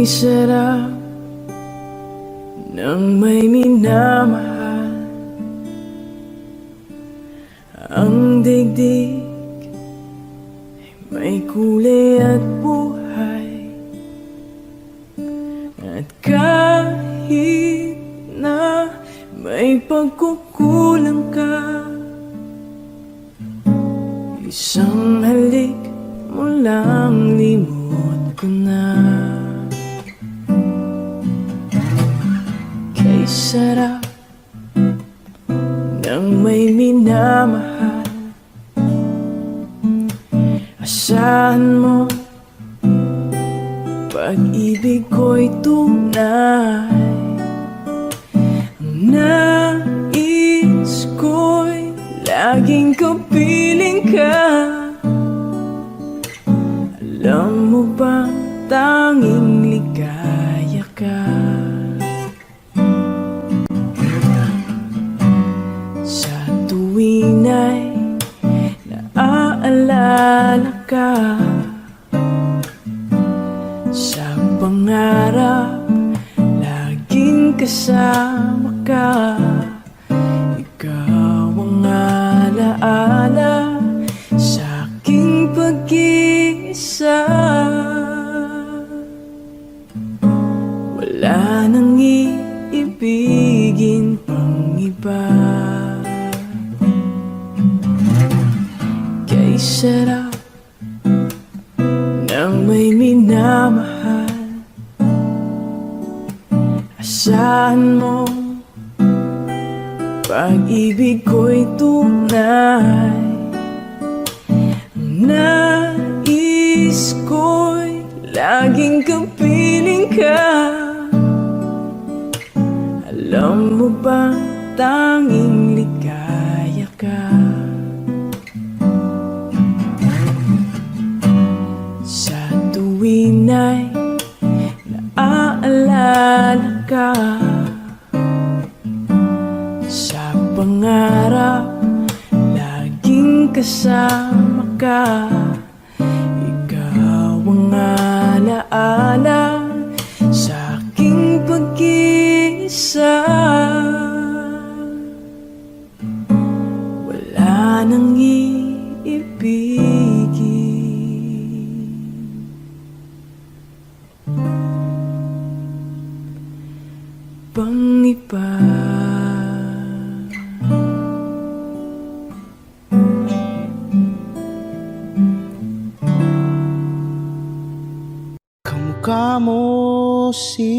sarap ng may minamahal. Ang digdig ay may kulay at buhay. At kahit na may pagkukulang ka, isang halik mo lang limot ko na. Kay sarap ng may minamahal. Asahan mo pag-ibig ko'y tunay. Ang nais ko'y laging kapiling ka. Alam mo bang tanging ligaya ka? Sa tuwing ay naaalala ka. Sa pangarap laging kasama ka. Ikaw ang alaala sa aking pag-iisa. Wala nang iibigin pang iba. Kay sarap ng may minamahal. Asahan mo pag-ibig ko'y tunay. Ang nais ko'y laging kapiling ka. Alam mo bang tanging ligaya ka? Sa tuwing ay naaalala ka. Sa pangarap laging kasama ka. Ikaw ang alaala sa aking pag-iisa. Wala nang iibigin pang iba. Kamukha mo si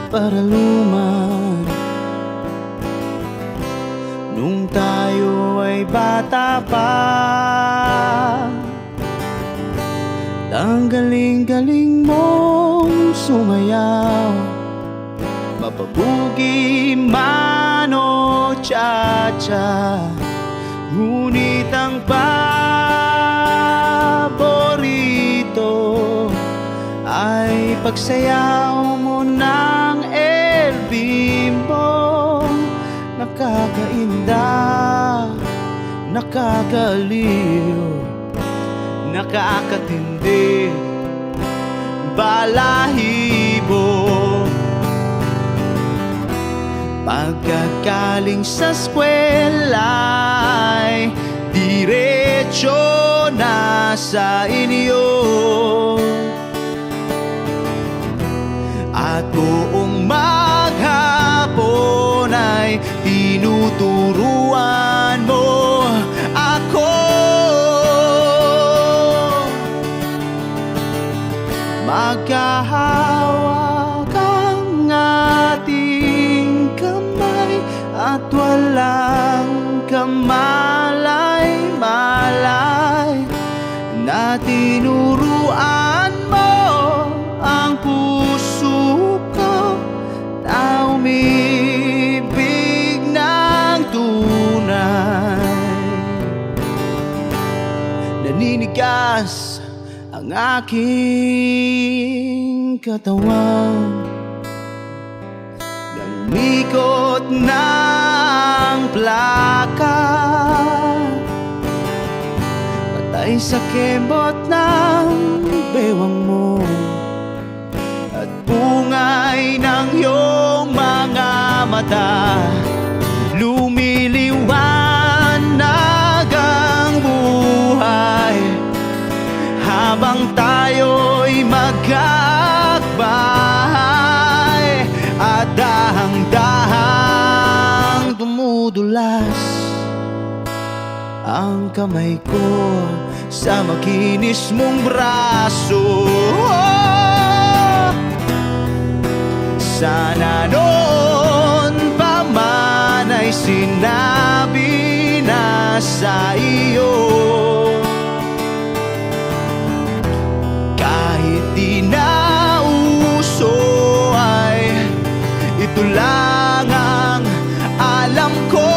Paraluman nung tayo ay bata pa. Ang galing-galing mong sumayaw, mapabugi man o cha-cha. Ngunit ang paborito ay pagsayaw mo ng El Bimbo. Nakakainda, nakakaliw, nakakatindi, balahibo. Pagkagaling sa eskwela'y diretso na sa inyo. At buong maghapon ay tinuturuan mo ako. Magkahawak ang ating kamay at walang kamalay-malay na tinuruan mo ang puso ko na umibig ng tunay. Naninigas ang aking katawan ng ikot ng plaka. Patay sa kembot ng bewang mo. mata, lumiliwanag ang buhay habang tayo'y magkakbahay at dahang-dahang dumudulas ang kamay ko sa makinis mong braso. Sana noon pa man ay sinabi na sa iyo, kahit di na uso ay ito lang ang alam ko.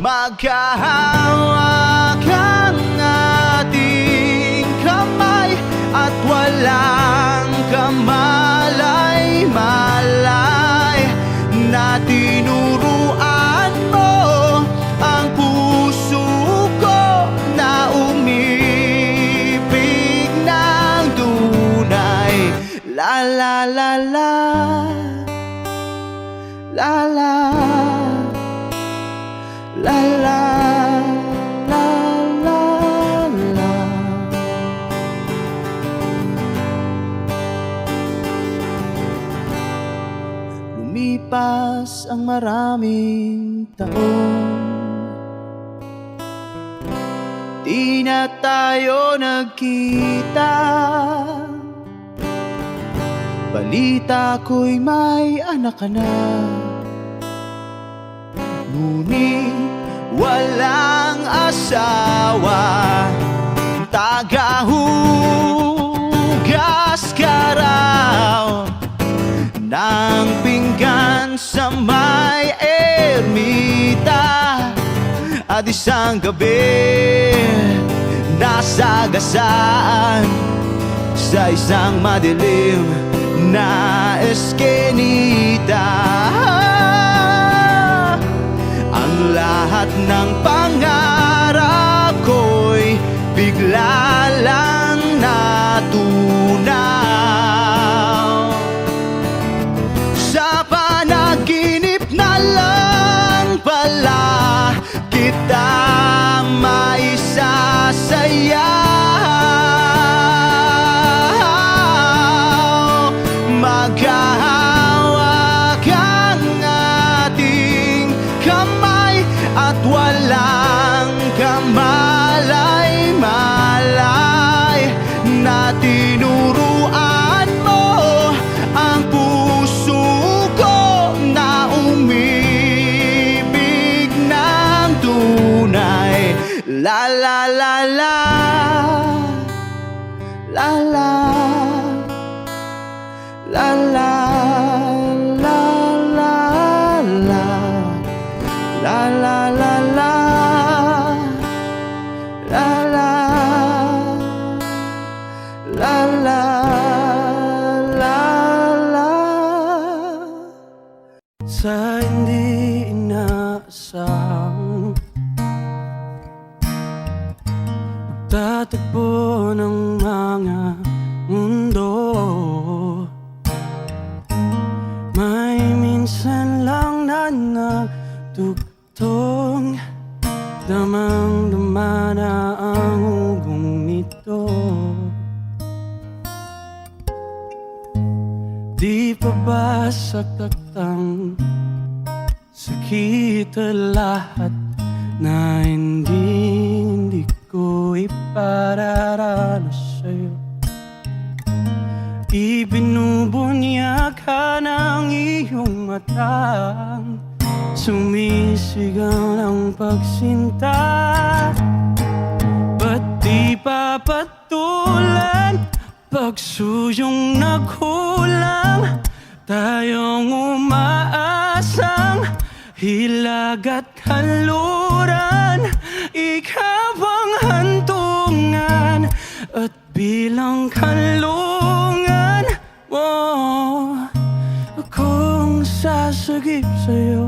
Magkahawak ang ating kamay at walang kamalay-malay na tinuruan mo ang puso ko na umibig ng tunay. La la la la, la la, la la, la la, la. Lumipas ang maraming taon, di na tayo nagkita. Balita ko'y may anak ka na, ngunit walang asawa. Tagahugas ka raw ng pinggan sa may ermita, at isang gabi nasagasaan sa isang madilim na eskenita. Ang lahat ng pangarap ko'y bigla lang natunaw. Sa panaginip na lang pala kita maisasayaw. Maghahawak ang ating kamay at walang kamalay-malay na tinuruan mo ang puso ko na umibig ng tunay. La la la la, la la, la la, la la, la la la la la, la la, la la, la la. Sa hindi inaasahang pagtatagpo ng mga mundo, may minsan lang na nagtugtong, damang-dama na ang ugong nito. Di pa ba saktaktang sakit lahat na hindi ko ipararanas sa'yo? Ibinubunyag ka ng iyong matang, sumisigaw ng pagsinta. Ba't di papatulan pagsuyong nagkulang, tayong umaasang hilag at kanluran. Ikaw ang hantungan at bilang kanlungan mo, akong sasagip sa'yo.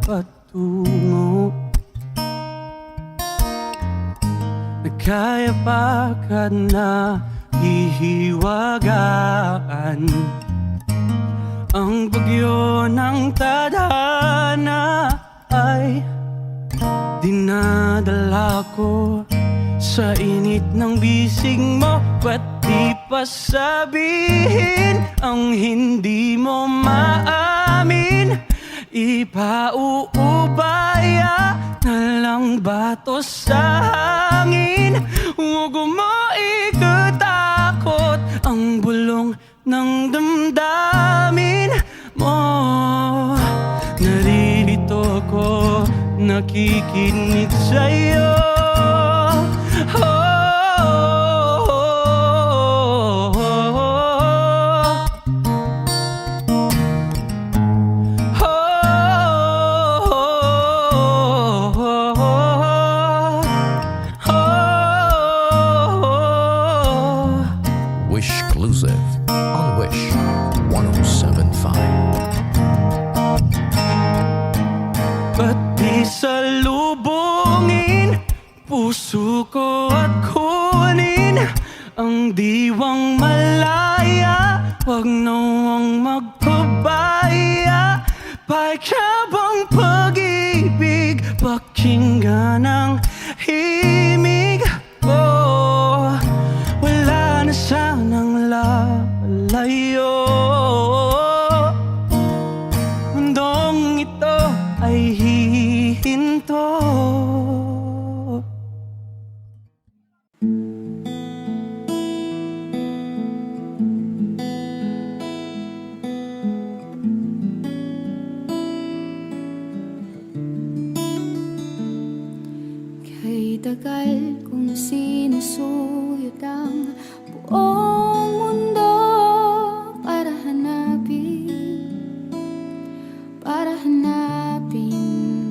patungo na kaya pagkat na hihiwagaan ang bagyo ng tadhana ay dinadala ko sa init ng bisig mo. Ba't di pa sabihin ang hindi mo maamin? Ipauubaya na lang bato sa hangin. Huwag mo ikatakot ang bulong ng damdamin mo. Naririto ko, nakikinig sa'yo. Exclusive on Wish 1075. Ba't di salubungin puso ko at kunin ang diwang malaya? Huwag nawang magpabaya. Paikabang pag-ibig, pakinggan ang himig ko. Wala na sanang lalayo. Mundong ito ay hihinto. Kay tagal kong sinusuyod ang buong mundo para hanapin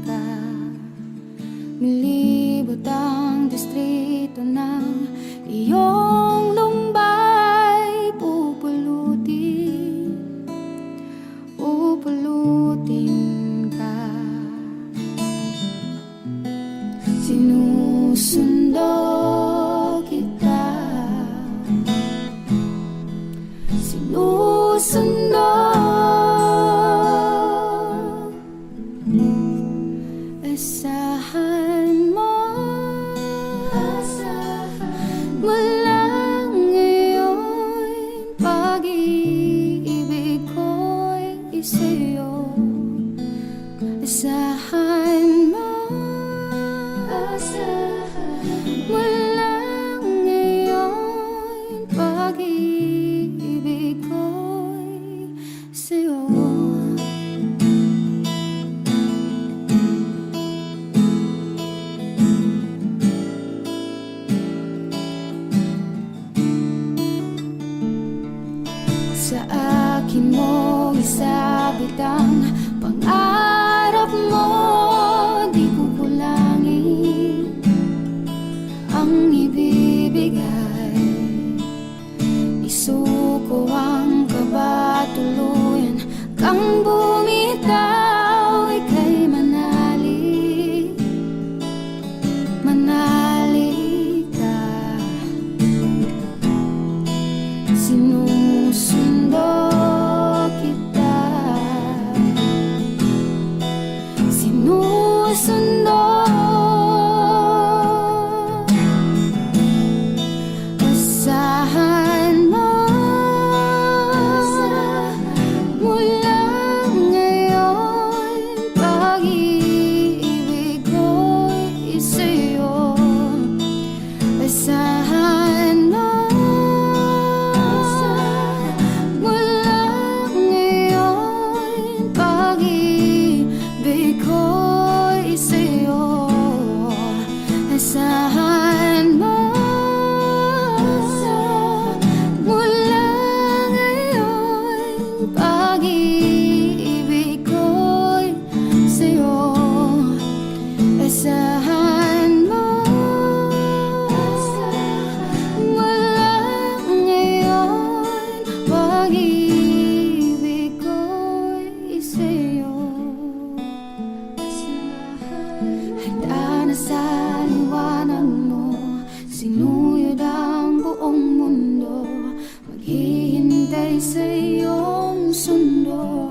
ka. Nilibot ang distrito ng iyong lumbay. Pupulutin ka. Sinusundo kita, sinusundo. Asahan mo, mula ngayon pag-ibig ko'y sa'yo. Asahan mo, mula ngayon pag-ibig ko'y sa'yo. Sa akin mo isabit ang pangarap mo. Di ko kulangin ang ibibigay. Isuko ang kaba, tuluyan kang bumitaw. Ika'y manali ka. Sinusundo kita, sinusundo. Asahan mo, mula ngayon pag-ibig ko'y sa'yo. Asahan mo, mula ngayon pag-ibig ko'y sa'yo. Asahan mo, mula ngayon pag-ibig ko'y sa'yo. Asahan mo, mula ngayon pag-ibig ko'y sa'yo. sa liwanag mo, sinuyod ang buong mundo, maghihintay sa iyong sundo.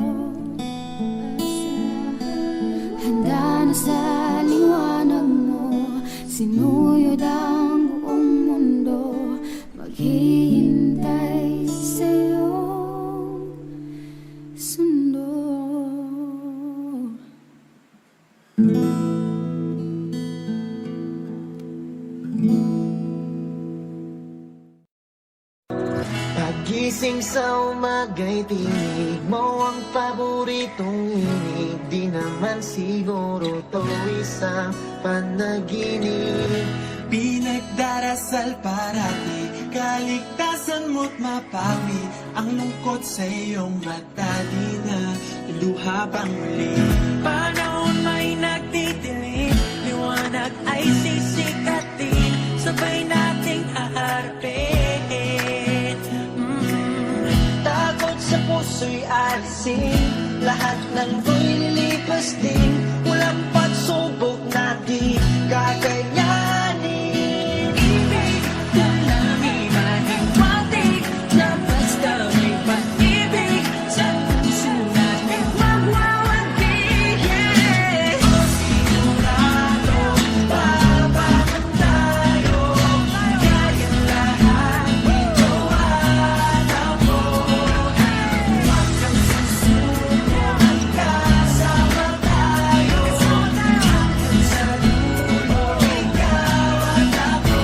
Handa na sa liwanag mo, sinuyod ang buong mundo, maghihintay sa iyong sundo. Pagising sa umaga'y tinig mo ang paboritong inig. Di naman siguro to isang panaginip. Pinagdarasal parati, kaligtasan mo't mapawi ang lungkot sa iyong mata. Di na luha pang muli. Panahon may nagtitiling, liwanag ay sisikatin, sabay nating haharapin. Takot sa puso'y alisin, lahat ng to'y lilipas din. Walang pagsubok na di kakayanin. Ibig na langit mahiwatig, na basta may pag-ibig sa puso natin magwawatig. Sigurado, babangon tayo, kaya lahat ito alam mo. Huwag kang susuko, magkasama tayo, hanggang sa dulo, ikaw at ako.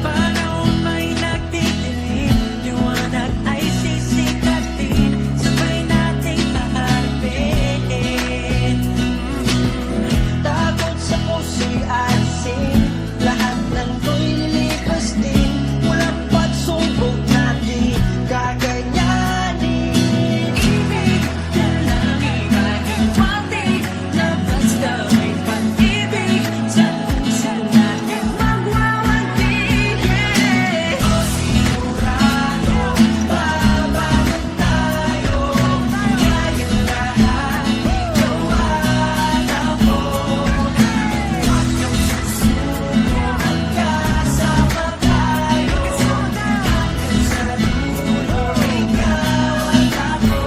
Panahon may nagtitiling, liwanag ay sisikatin, sabay nating haharapin. Takot sa puso'y alisin, lahat ng to'y lilipas din. Walang pagsubok na di kakayanin. Ibig na langit mahiwatig, na basta may pag-ibig sa puso natin magwawatig. Sigurado, babangon tayo, kaya lahat ikaw at ako. Huwag kang susuko, magkasama tayo, hanggang sa dulo, ikaw at ako.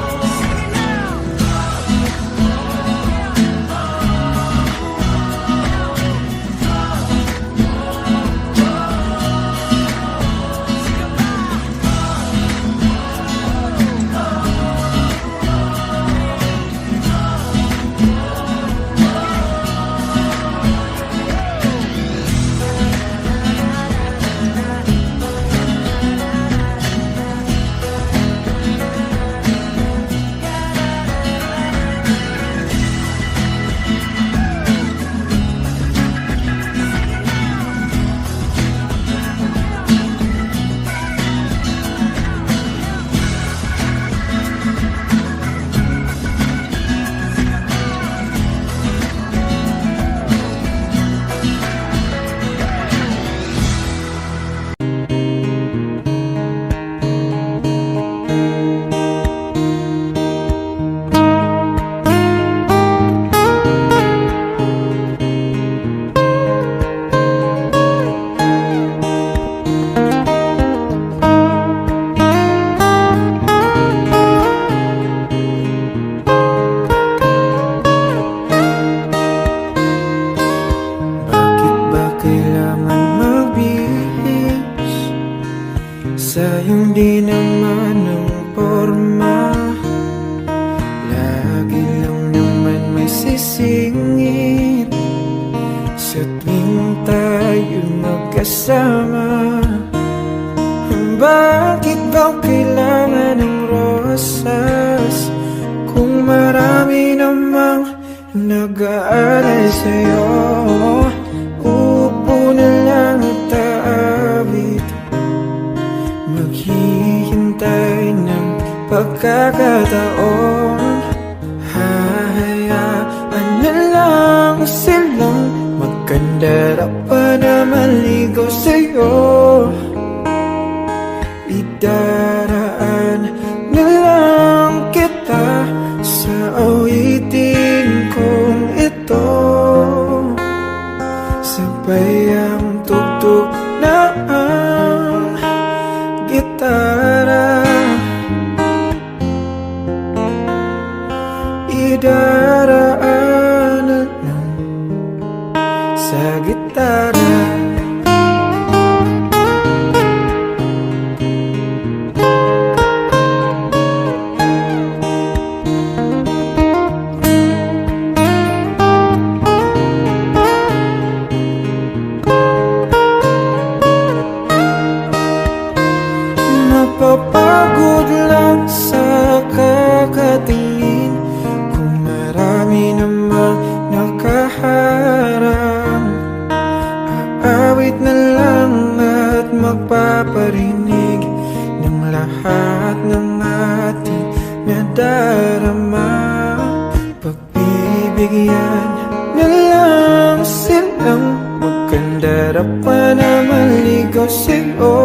Bakit ba kailangan magbihis sa iyong di naman ng porma? Lagi lang naman may sisingit sa tuwing tayo magkasama. Bakit ba kailangan ng rosas kung marami namang nag-aalay sa'yo? Upo na lang at aawit, maghihintay ng pagkakataon. Hahayaan na lang silang magkandara pa na maligaw sa'yo. Idaraan na lang kita sa awitin kong ito. Sabay ang tugtog na ang gitara. Idaraan na lang sa gitara. Mapapagod lang sa kakatingin kung marami namang nakaharang. Aawit na lang at magpaparinig ng lahat ng ating nadarama. Pagbibigyan na lang silang magkandara pa na maligaw sa'yo.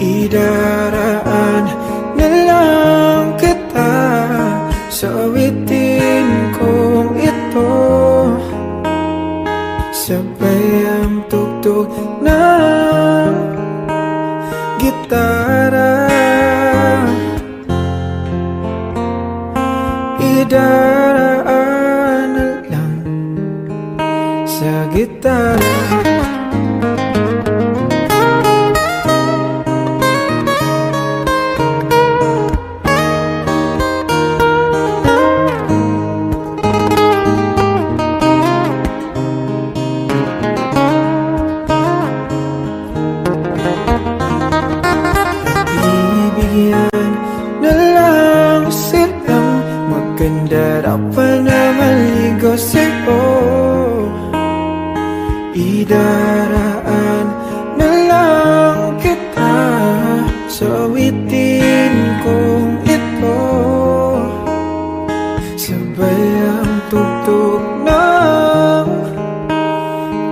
Idaraan na lang kita sa awitin kong ito. Sabay ang tugtog ng gitara. Idaraan na lang sa gitara. Bibigyan na lang silang magkandara pa na maligaw sa'yo. Idaraan na lang kita sa awitin kong ito. Sabay ang tugtog ng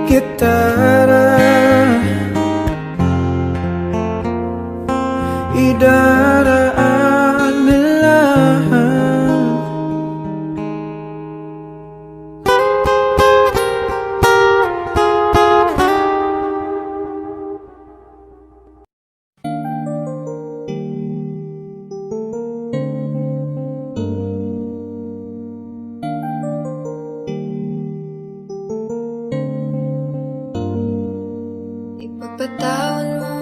gitara. Idaraan na lang. Ipagpatawan mo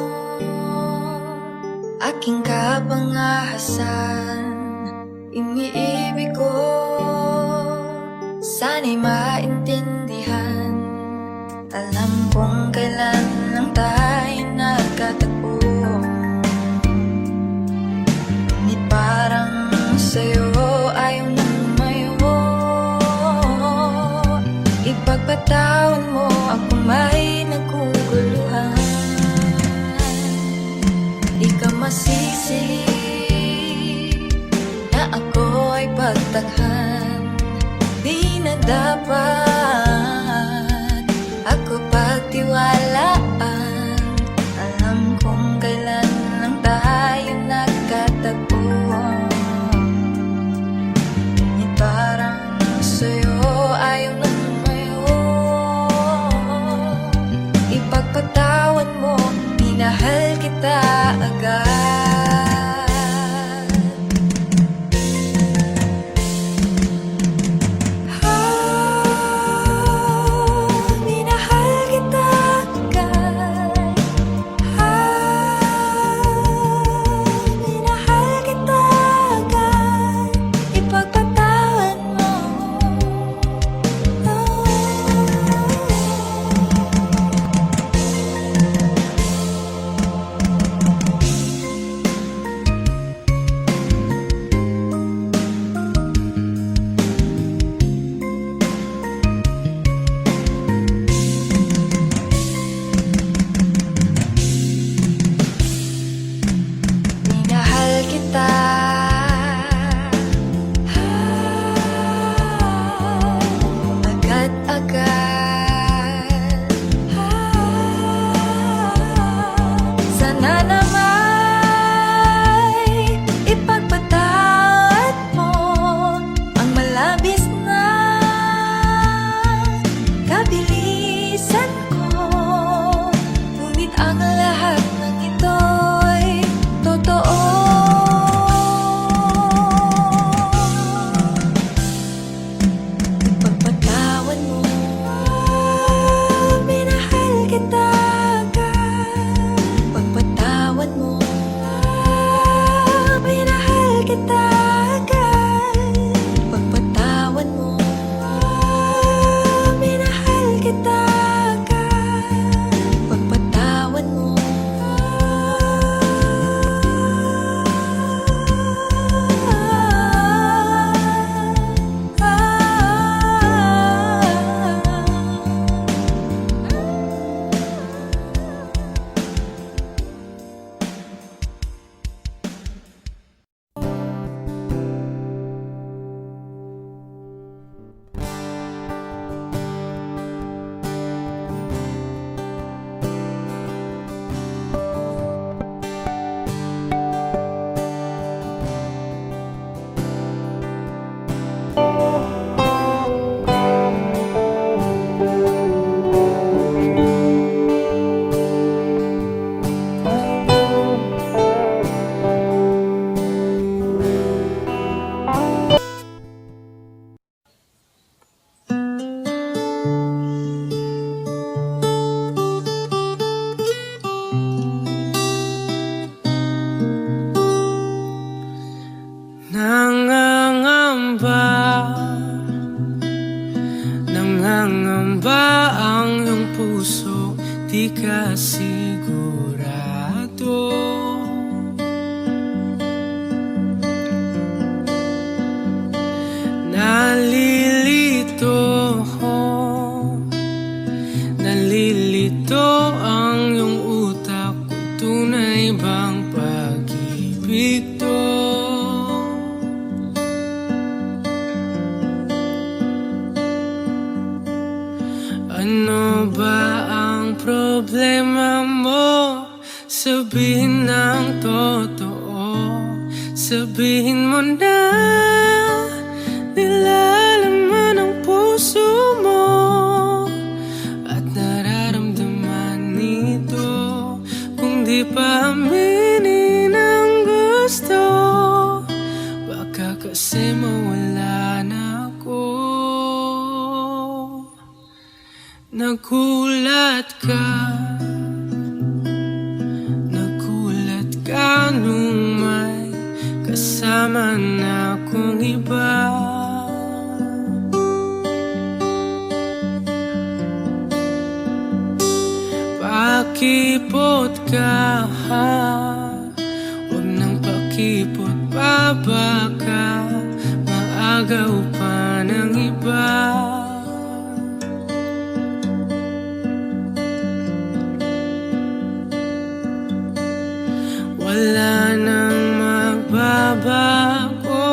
aking kapangahasan. Iniibig ko, sana'y maintindihan. Alam kong kailan lang tayo nagkatagpo. Ngunit parang sa'yo ayaw nang lumayo. Ipagpatawan mo ako may naguguluhan. Di ka masisi na ako ay pagtakhan. Di na dapat ako pagtiwalaan. Alam kong kailan lang tayo nagkatagpo. Ngunit parang sa'yo ayaw na lumayo. Ipagpatawan mo, minahal kita agad. dito. Ano ba ang problema mo? Sabihin ng totoo, sabihin mo na nilalaman ang puso mo at nararamdaman nito. Kung di pa aminin ang gusto, baka kasi mawala na ako. Nagulat ka nung may kasama na akong iba. Pakipot ka, huwag nang pakipot pa, baka maagaw pa ng iba. Wala nang magbabago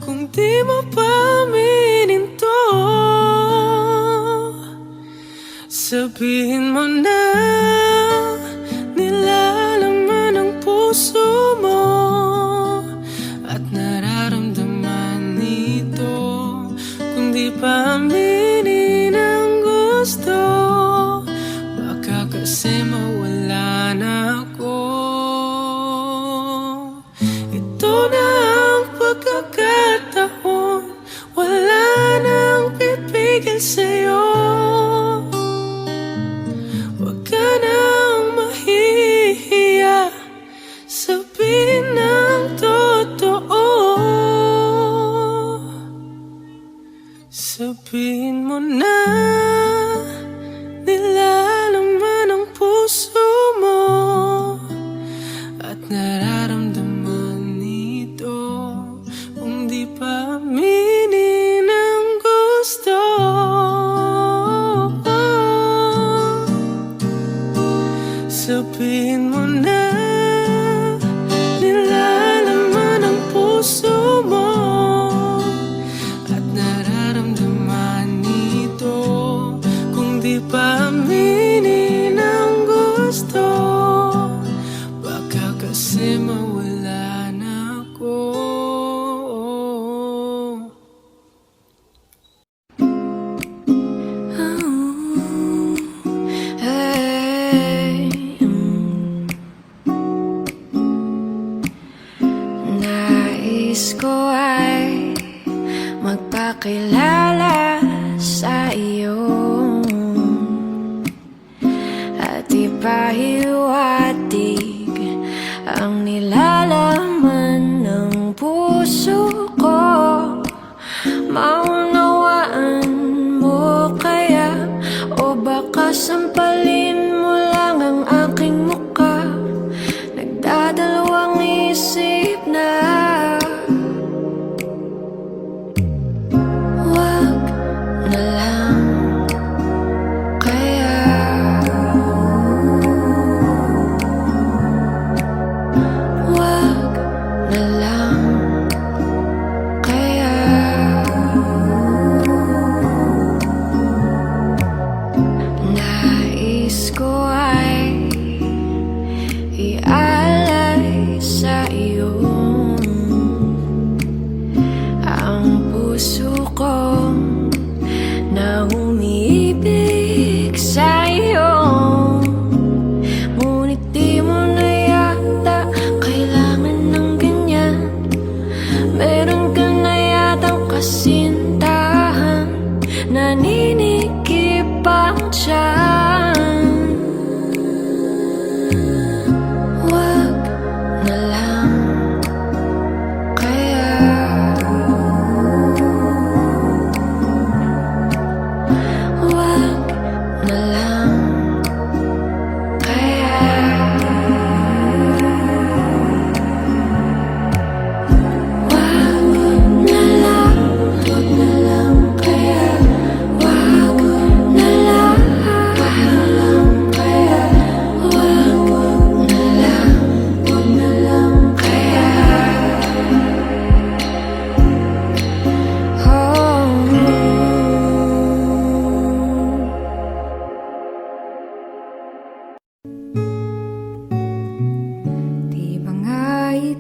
kung di mo pa aminin to. Sabihin mo na nilalaman ang puso mo at nararamdaman nito. Kung di pa aminin ang gusto, baka kasi mawala na ako. Ito na ang pagkakataon, wala nang pipigil sa'yo. Huwag ka nang mahihiya, sabihin ng totoo. Sabihin mo na nilalaman ang puso mo at nararamdaman nito. Kung di pa aminin ang gusto, sabihin mo na nilalaman ang puso mo at nararamdaman nito. Kung di pa aminin ang gusto, baka kasi mawala na ako. Nais ko ay magpakilala sa iyo at ipahiwatig ang nilalaman ng puso ko. Maunawaan mo kaya, o baka sampalin mo lang ang aking mukha? Nagdadalawang isip na wag na lang kaya. Wag na lang kaya. Nais ko ay ialay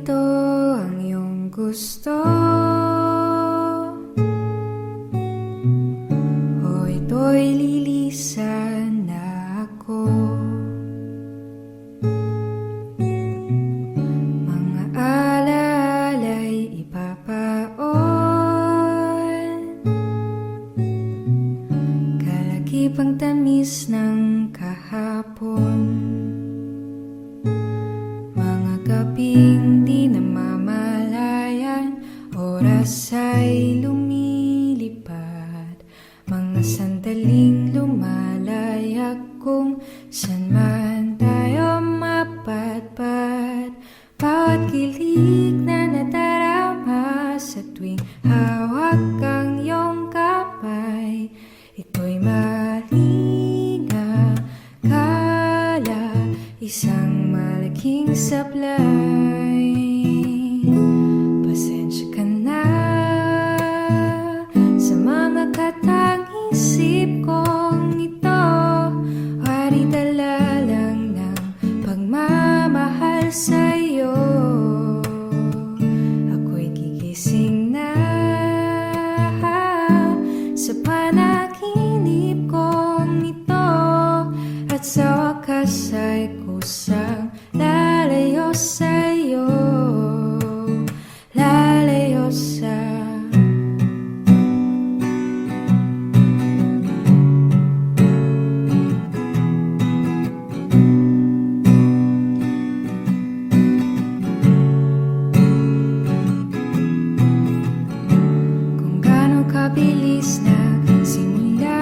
ito ang iyong gusto? O ito'y lilisan na ako? Mga alaala'y ipapaon, kalakipang tamis ng kahapon. Mga gabing di namamalayan, oras ay lumilipad. Mga sandaling lumalayag kung saan man tayo mapadpad. Bawat kilig na nadarama sa tuwing hawak ang iyong kamay, ito'y malinga kala, isang malaking sablay. Pasensya ka na sa mga katang-isip kong ito. Wari dala lang ng pagmamahal sa'yo. Ako'y gigising na sa panaginip kong ito, at sa wakas ay kusang lalayo sa'yo, lalayo sa kung gaano kabilis na simula,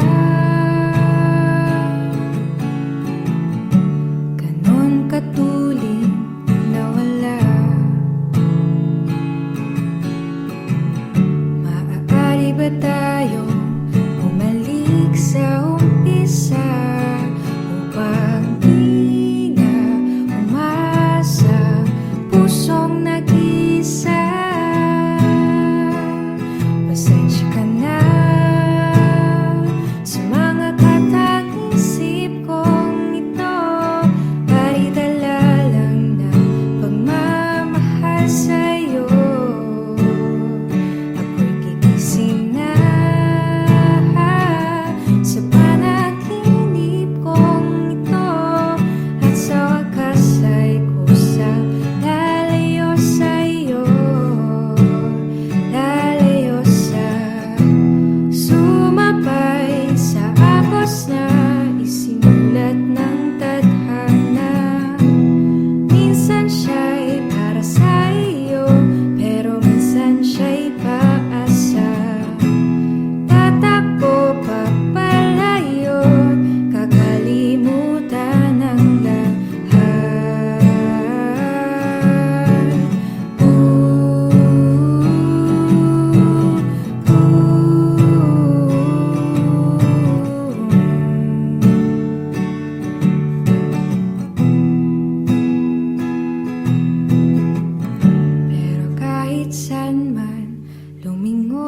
ganon katuling nawala. Maaari ba tayo bumalik sa umpisa upang di na umasa pusong nag-isa? Pasensya ka na sa mga katang-isip kong ito. Bali dala lang ng pagmamahal sa'yo. Ako'y gigising na sa panaginip kong ito, at sa wakas ay kusang lalayo sa'yo, lalayo sa sumabay sa agos na isinulat ng tadhana. Minsan siya'y para sa iyo, pero minsan siya'y paasa. Tatakbo papalayo, kakalimutan ang lahat. Pero kahit saan man lumingon,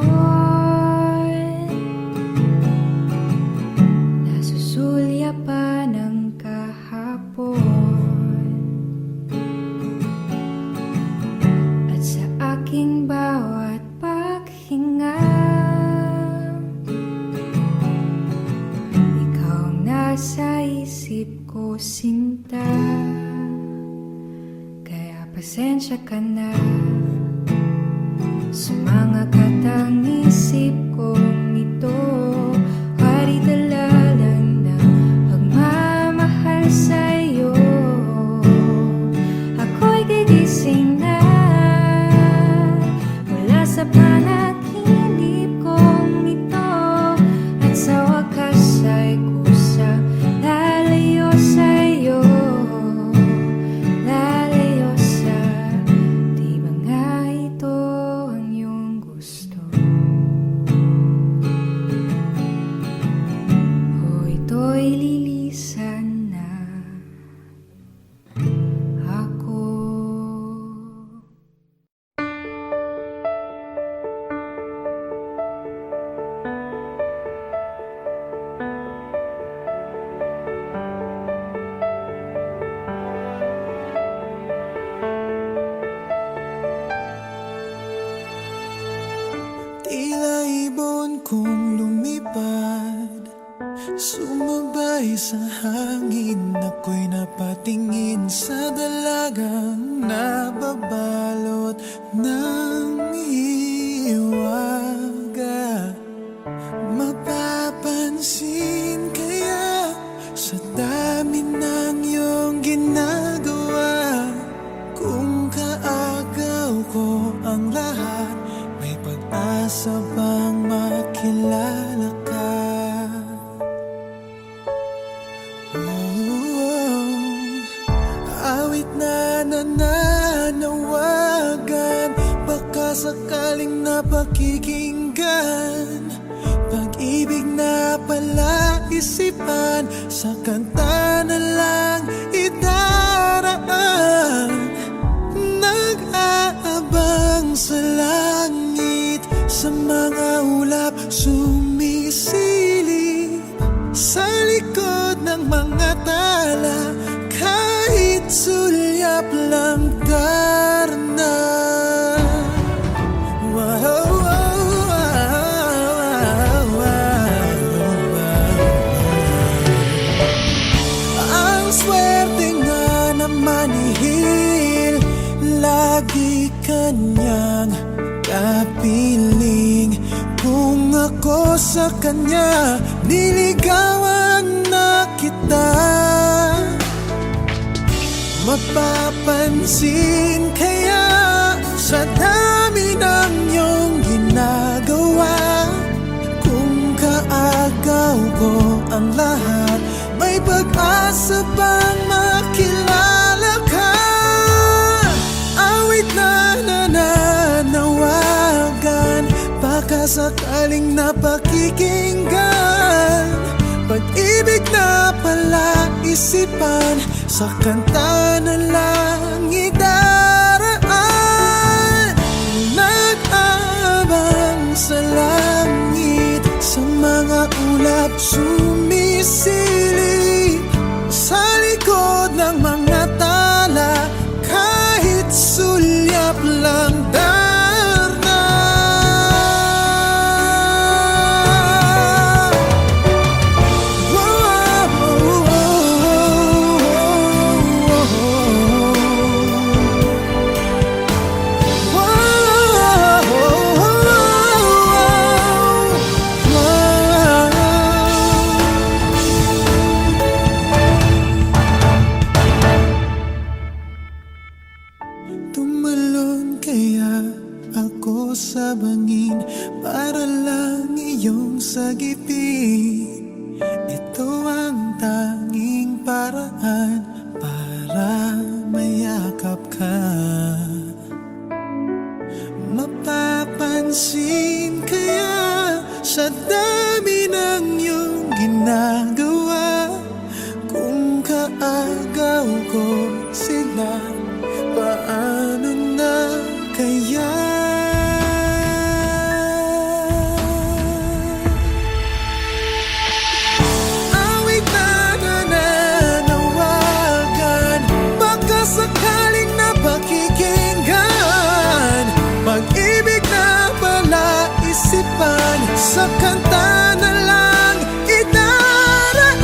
nasusulya pa ng kahapon. At sa aking bawat paghinga, ikaw ang nasa isip ko, sinta. Kaya pasensya ka na sa mga katang-isip kong ito. Wari dala lang ng pagmamahal sa'yo. Ako'y gigising na mula sa panaginip kong ito, at sa wakas ay kusang lalayo sa'yo, lalayo sa di ba nga ito ang iyong gusto? O ito'y lilisan na ako. Tila ibon kong lumipad, sumabay sa hangin. Ako'y napatingin sa dalagang nababalot ng hiwaga. Mapapansin kaya sa dami ng iyong ginagawa, kung kaagaw ko ang lahat, may pag-asa bang makilala ka? Awit na nananawagan, baka sakaling napakikinggan. Pag-ibig na pala isipan, sa kanta na lang idaraan. Nag-aabang sa langit, sa mga ulap sumisilip, sa likod ng mga tala, kahit sulyap lang darna. Ang swerte nga na manihil, lagi kanyang kapiling. Kung ako sa kanya, niligawan na kita. Mapapansin kaya sa dami ng iyong ginagawa, kung kaagaw ko ang lahat, may pag-asa bang makilala ka? Awit na nananawagan, baka sakaling napakikinggan. Pag-ibig na pala isipan, sa kanta na lang idaraan. Nag-aabang sa langit, sa mga ulap sumisilip, sa likod ng mga tala, kahit sulyap lang darna. Tumalon kaya ako sa bangin para lang iyong sagipin. Ito ang tanging paraan para mayakap ka. Mapapansin kaya sa dami ng iyong ginagawa, kung kaagaw ko sila, paano na kaya? Awit na nananawagan, baka sakaling napakikinggan. Pag-ibig na pala isipan, sa kanta na lang idaraan.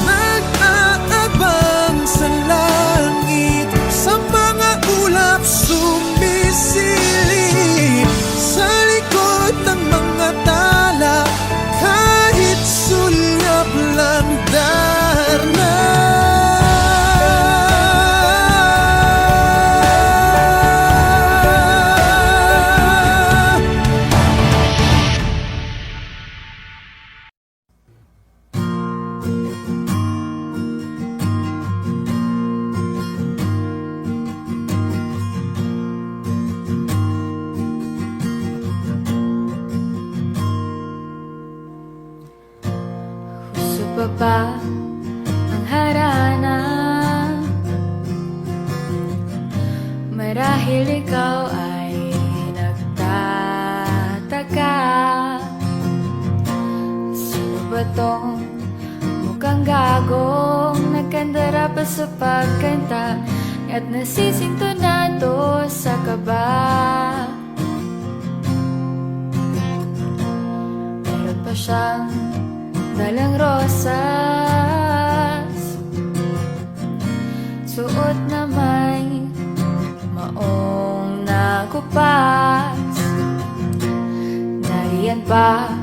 Nag-aabang sa langit, sa mga ulap sumisilip, sa likod ng mga tala, kahit sulyap lang darna. Gusto pa ba ang harana? Marahil ikaw ay nagtataka, sino ba tong mukhang gagong nagkandara pa sa pagkanta at nasisintonado sa kaba? pa siyang dalang rosas, suot na may maong nakupas. Nariyan pa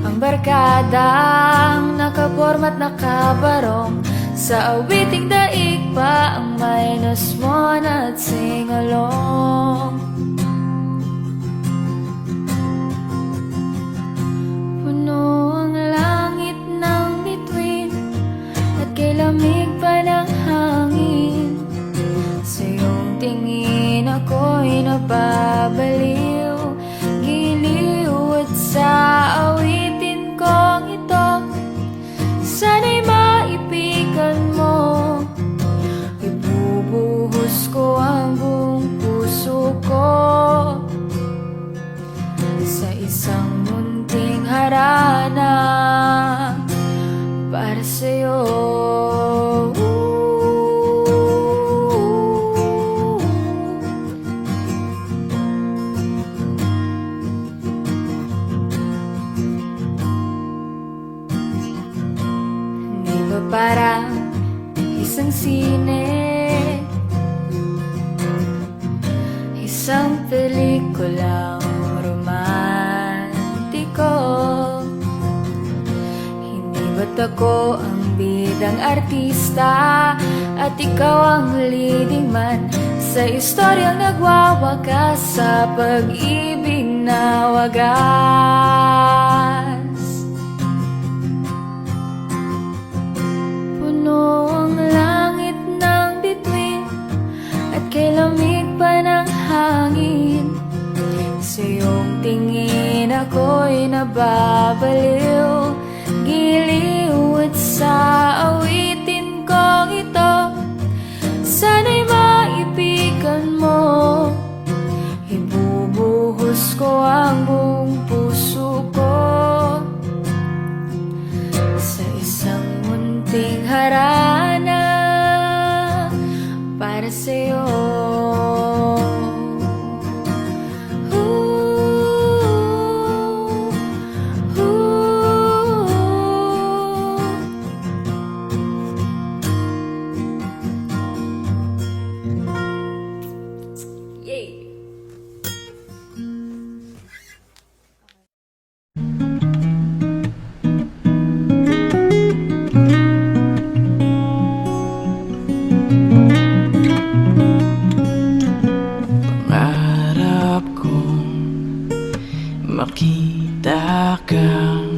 ang barkadang nakaporma't nakabarong, sa awiting daig pa ang minus mo na at sing-along. Puno ang langit ng bituin at kay lamig pa ng hangin. Sa iyong tingin ako'y napabaliw, giliw at sa awitin kong ito, sana'y maipigan mo. Ibubuhos ko ang buong puso ko sa isang munting harana para sa'yo. Di ba parang isang sine, isang pelikulang romantiko? Hindi ba't ako ang bidang artista at ikaw ang leading man sa istoryang nagwawakas sa pag-ibig na wagas? Puno ang langit ng bituin at kay lamig pa ng hangin. Sa iyong tingin ako'y nababaliw, giliw at sa awitin kong ito, sana'y maipigan mo. Ibubuhos ko ang buong puso ko sa isang munting harana para sa'yo. Yay! Pangarap kong makita kang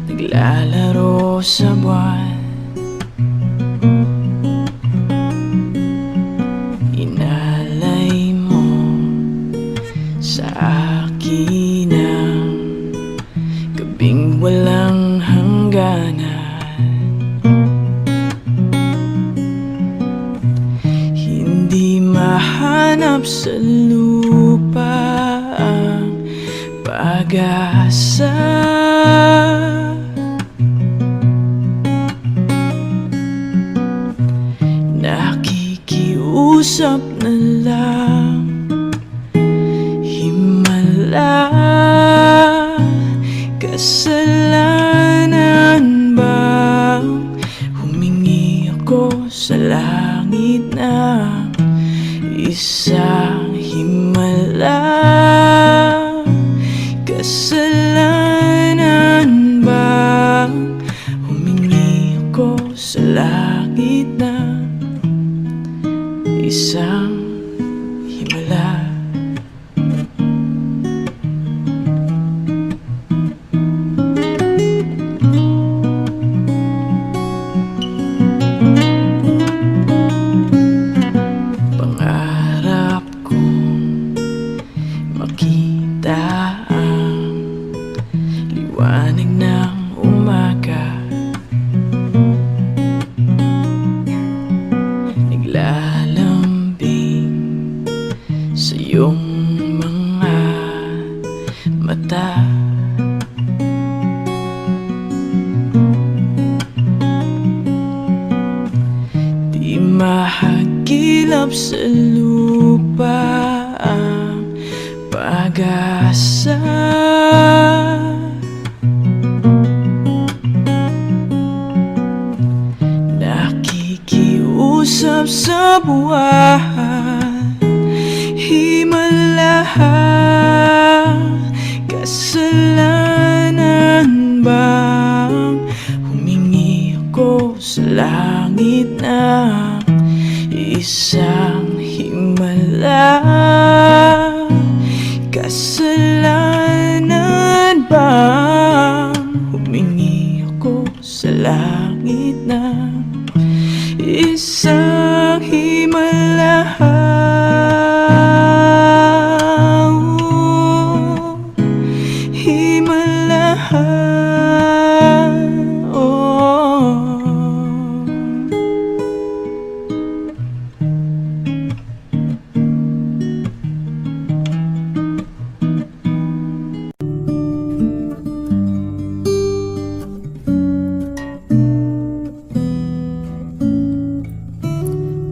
naglalaro sa buwan. Inalay mo sa akin ang gabing walang hangganan. Hindi mahanap sa lupa ang pag-asa. Nakikiusap na lang, himala. Kasalanan bang humingi ako sa langit ng isang himala? Kasalanan bang humingi ako sa langit ng isang himala? Pangarap kong makita ang liwanag ng umaga, naglalambing sa iyong mga mata. Di mahagilap sa lupa ang pag-asa. usap sa buwan, himala. Kasalanan bang humingi ako sa langit ng isang himala? Kasalanan bang humingi ako sa langit ng isang himala? Himala, oh.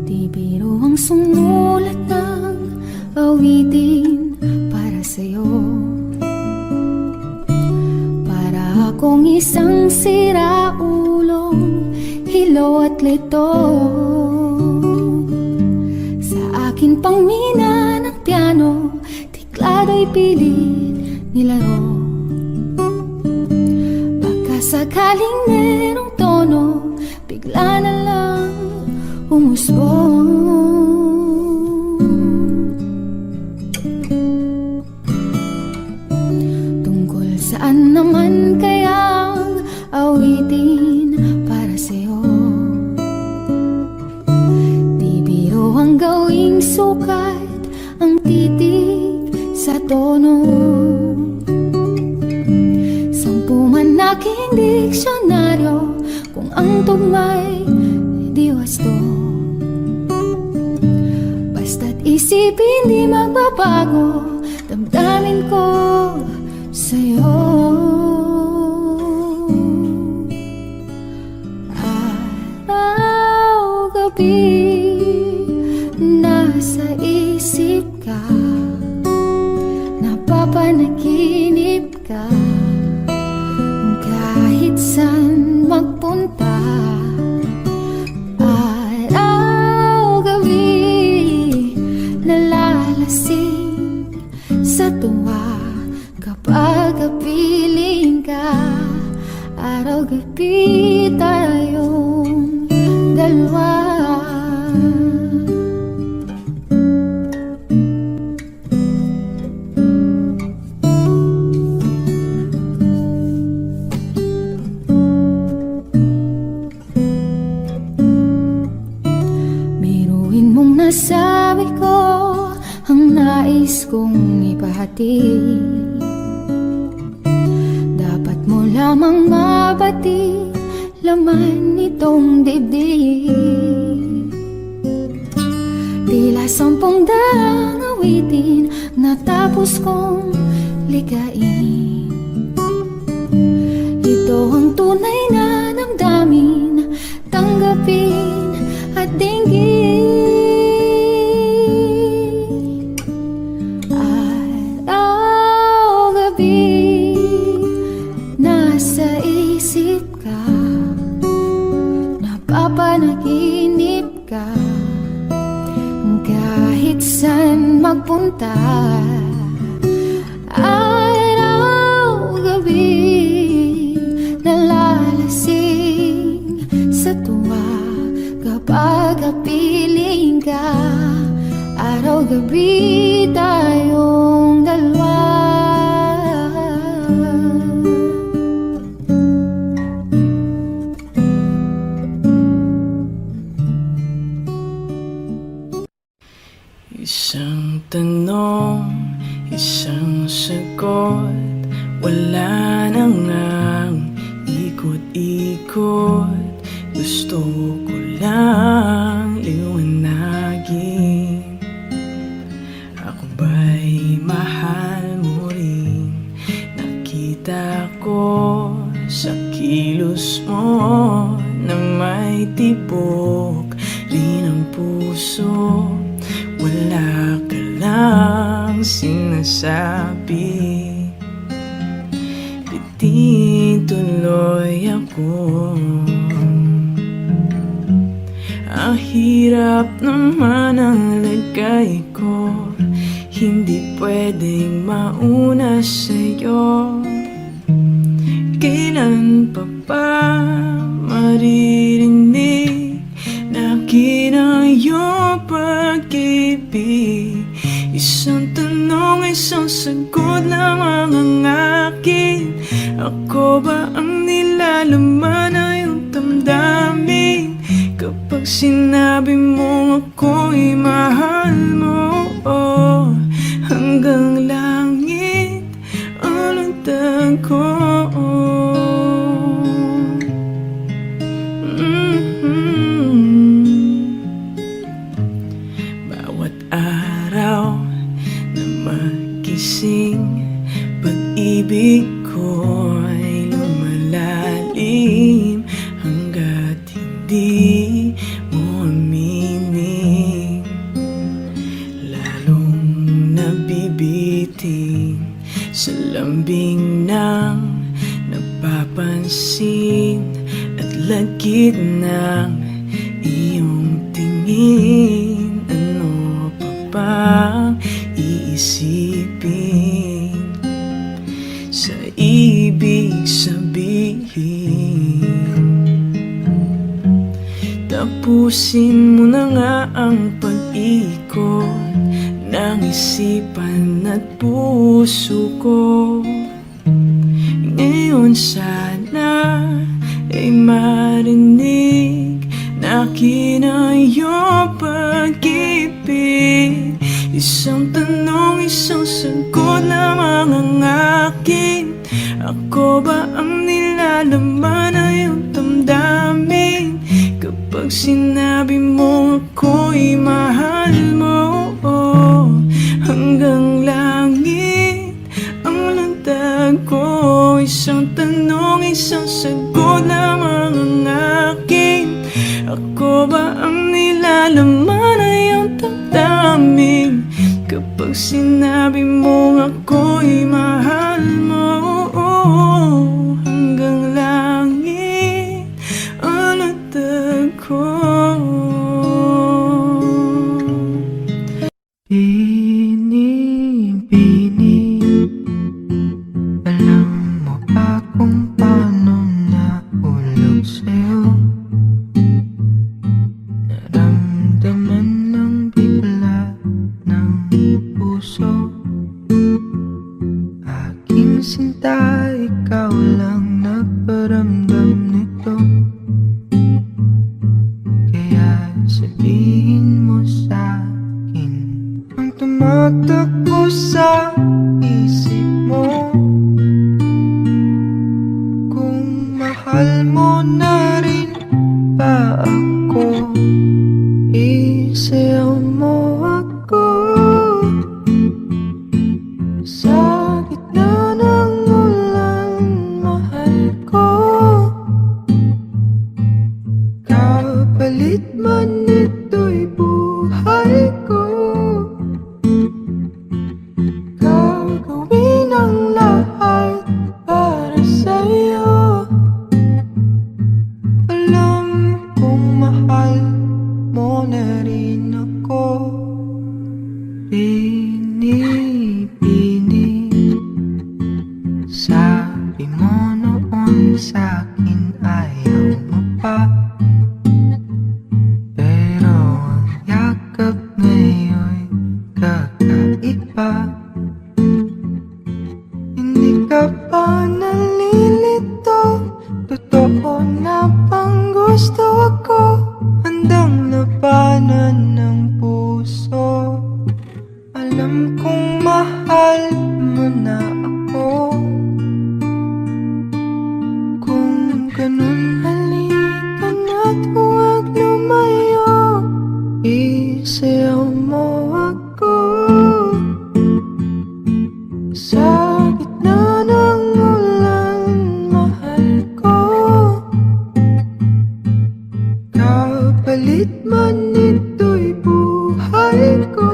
Di biro ang sumulat ng awitin para sa'yo. Para akong isang siraulong hilo at lito. Sa akin pangmina ng piano, tiklado'y pilit nilaro. Baka sakaling merong tono, bigla na lang umusbong. Tungkol saan naman kayang awitin para sa'yo? Di biro ang gawing sukat, ang titig sa tono. Sampu man aking diksyonaryo, kung ang tugma'y di wasto. Basta't isipin di magbabago, damdamin ko sa'yo. Araw, gabi, nasa isip ka, napapanaginip ka. Kahit saan magpunta, araw, gabi, nalalasing sa tuwa kapag kapiling ka. Araw, gabi, tayong dalawa. Biruin mong nasabi ko ang nais kong ipahati. Dapat mo lamang mabati laman nitong dibdib. Tila 10 daang awitin natapos kong ligain. Ito ang tunay na damdamin, tanggapin at dinggin. Araw, gabi, nasa isip ka, napapanaginip ka. Kahit saan magpunta, araw, gabi, nalalasing sa tuwa kapag kapiling ka. Araw, gabi, tayong dalawa. Isang tanong, isang sagot, wala na ngang ikot-ikot. Gusto ko lang liwanagin, ako ba'y mahal mo rin? Nakita ko sa kilos mo na may tibok rin ang puso. Wala ka lang sinasabi, bitin tuloy ako. Hirap naman ang lagay ko, hindi pwedeng mauna sa'yo. Kailan pa ba maririnig na akin ang iyong pag-ibig? Isang tanong, isang sagot lamang ang akin. Ako ba ang nilalaman na iyong damdamin? Kapag sinabi mo ako'y mahal mo, oh, hanggang langit ang lantad ko. Bawat araw na magising, pag-ibig ko'y lumalalim hanggat hindi mo aminin. Lalong nabibiting sa lambing ng napapansin at lagkit ng iyong tingin. Ano pa bang iisipin sa ibig sabihin? Tapusin mo na nga ang pag-ikot ng isipan at puso ko. Ngayon sana ay marinig na akin ang iyong pag-ibig. Isang tanong, isang sagot lamang ang akin. Ako ba ang nilalaman na iyong damdamin? Kapag sinabi mo ako'y mahal mo, oh, hanggang langit ang lantad ko. Isang tanong, isang sagot lamang ang akin. Ako ba ang nilalaman na iyong damdamin? Kapag sinabi mo ako'y mahal mo, oh, hanggang langit ang lantad ko. Bini, alam mo ba kung paano nahulog sa'yo? Naramdaman ng bigla ng puso. Aking sinta, ikaw lang nagparamdam nito. Kaya sabihin mo sa'kin ang tumatakbo sa isip mo. Kung mahal mo na rin ba ako, isayaw mo ako. Sa gitna ng ulan, mahal ko. Kapalit man ito'y buhay ko. Gagawin ang lahat para sa'yo. Alam kong mahal mo na rin ako. Bini, sabi mo noon sa'kin ayaw mo pa. Pero ang yakap ngayon'y kakaiba. Hindi ka pa nalilito, totoo na bang gusto ko? Handang labanan ng puso. Alam kong mahal mo na ako. Kung ganun, halika na't huwag lumayo. Isayaw mo ako. Sa gitna ng ulan, mahal ko. Kapalit man ito'y buhay ko.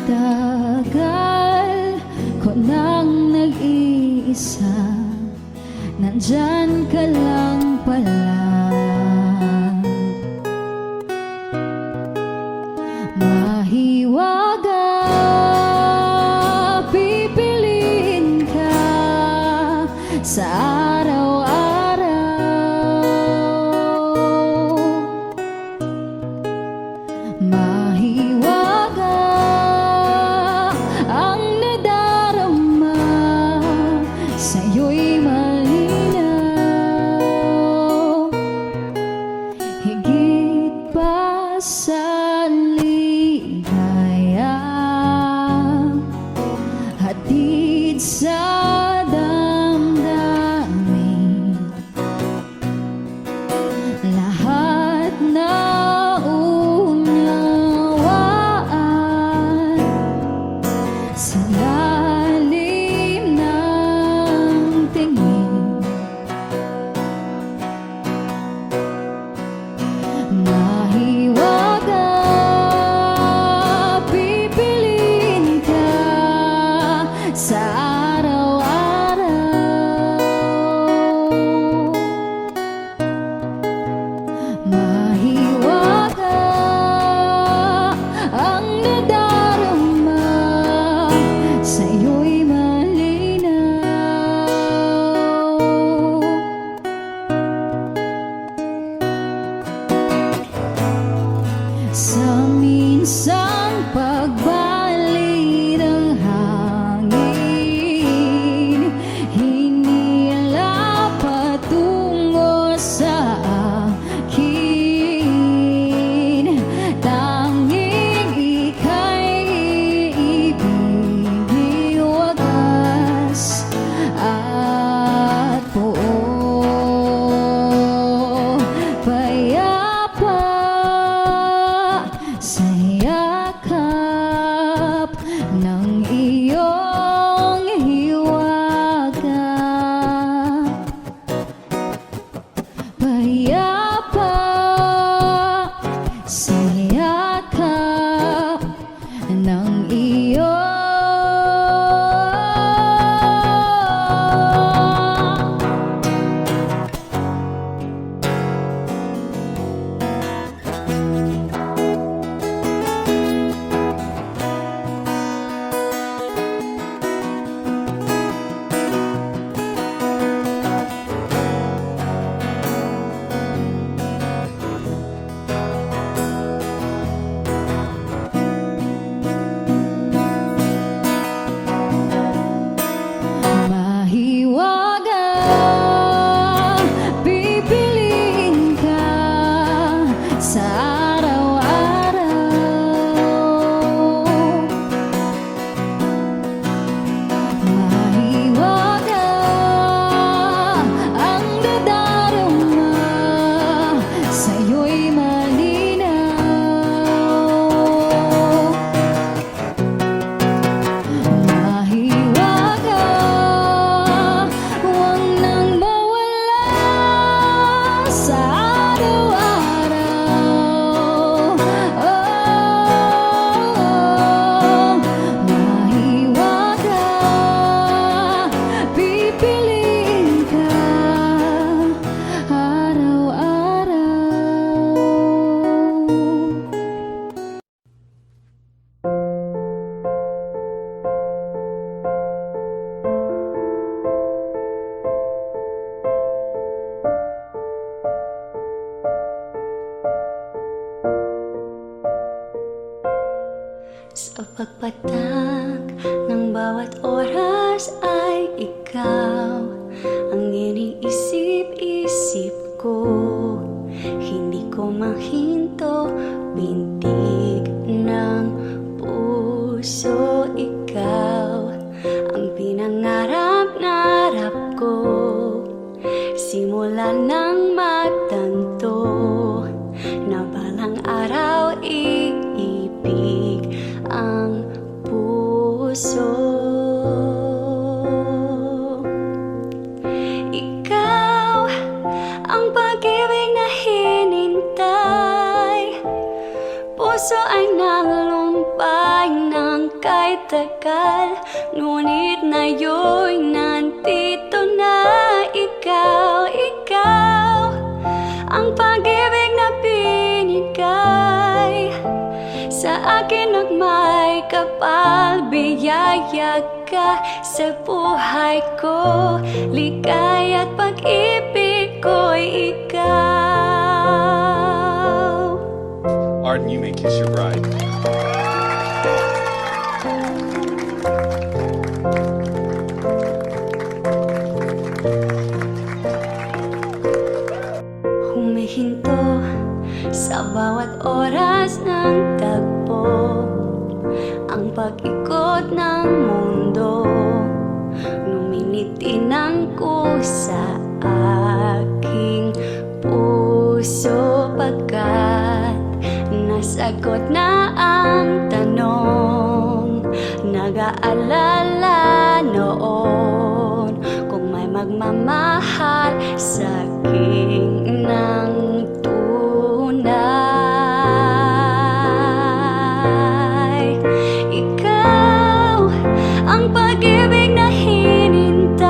tagal ko nang nag-iisa, nandyan ka lang pala. Mahiwaga, pipiliin ka sa araw-araw. Mahiwaga ang nadarama, sa'yo'y malinaw. Higit pa sa ligaya, hatid sa damdamin, lahat na unawaan sa lalim ng tingin. Mahiwaga, pipiliin ka sa araw-araw. Mahiwaga ang nadarama, sa'yo'y malinaw. Sa minsang pagbalik ng hangin, hinila patungo sa akin. Tanging ika'y ibigin, wagas at buo, payapa sa yakap ng iyong hiwaga. Payapa sa yakap ng iyong mahiwaga, pipiliin ka sa araw-araw. Mahiwaga ang nadarama, sa'yo'y malinaw. Mahiwaga, huwag nang mawala sa araw-araw. Mahiwaga, pipiliin ka araw-araw. Sa pagpatak ng bawat oras ay ikaw ang iniisip-isip ko. Hindi ko mahinto, bintig ng puso, ikaw ang pinangarap-ngarap ko. Simula nang matanto na balang araw iibig ang puso. Ikaw ang pag-ibig na hinintay, puso ay nalumpay ng tagal, ngunit ngayon nandito na ikaw, ikaw ang pag-ibig na binigay sa akin at may kapal. Biyaya ka sa buhay ko, ligaya at pag-ibig ko'y ikaw. Arden, you may kiss your bride. Humihinto sa bawat oras ng tagpo, ang pag-ikot ng mundo, numiniti ng kusa aking puso, pagkat nasagot na ang tanong. Nag-aalala noon kung may magmamahal sa'king ng tunay. Ikaw ang pag-ibig na hinintay,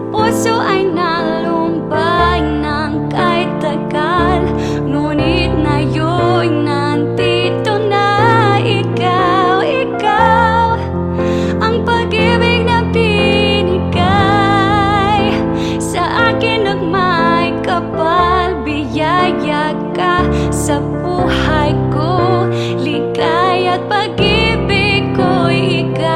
puso ay nalumbay ng kahit tagal, ngunit ngayon nandito na ikaw, ikaw ang pag-ibig na binigay sa akin at may kapal. Biyaya ka sa buhay ko, ligaya at pag-ibig ko'y ikaw.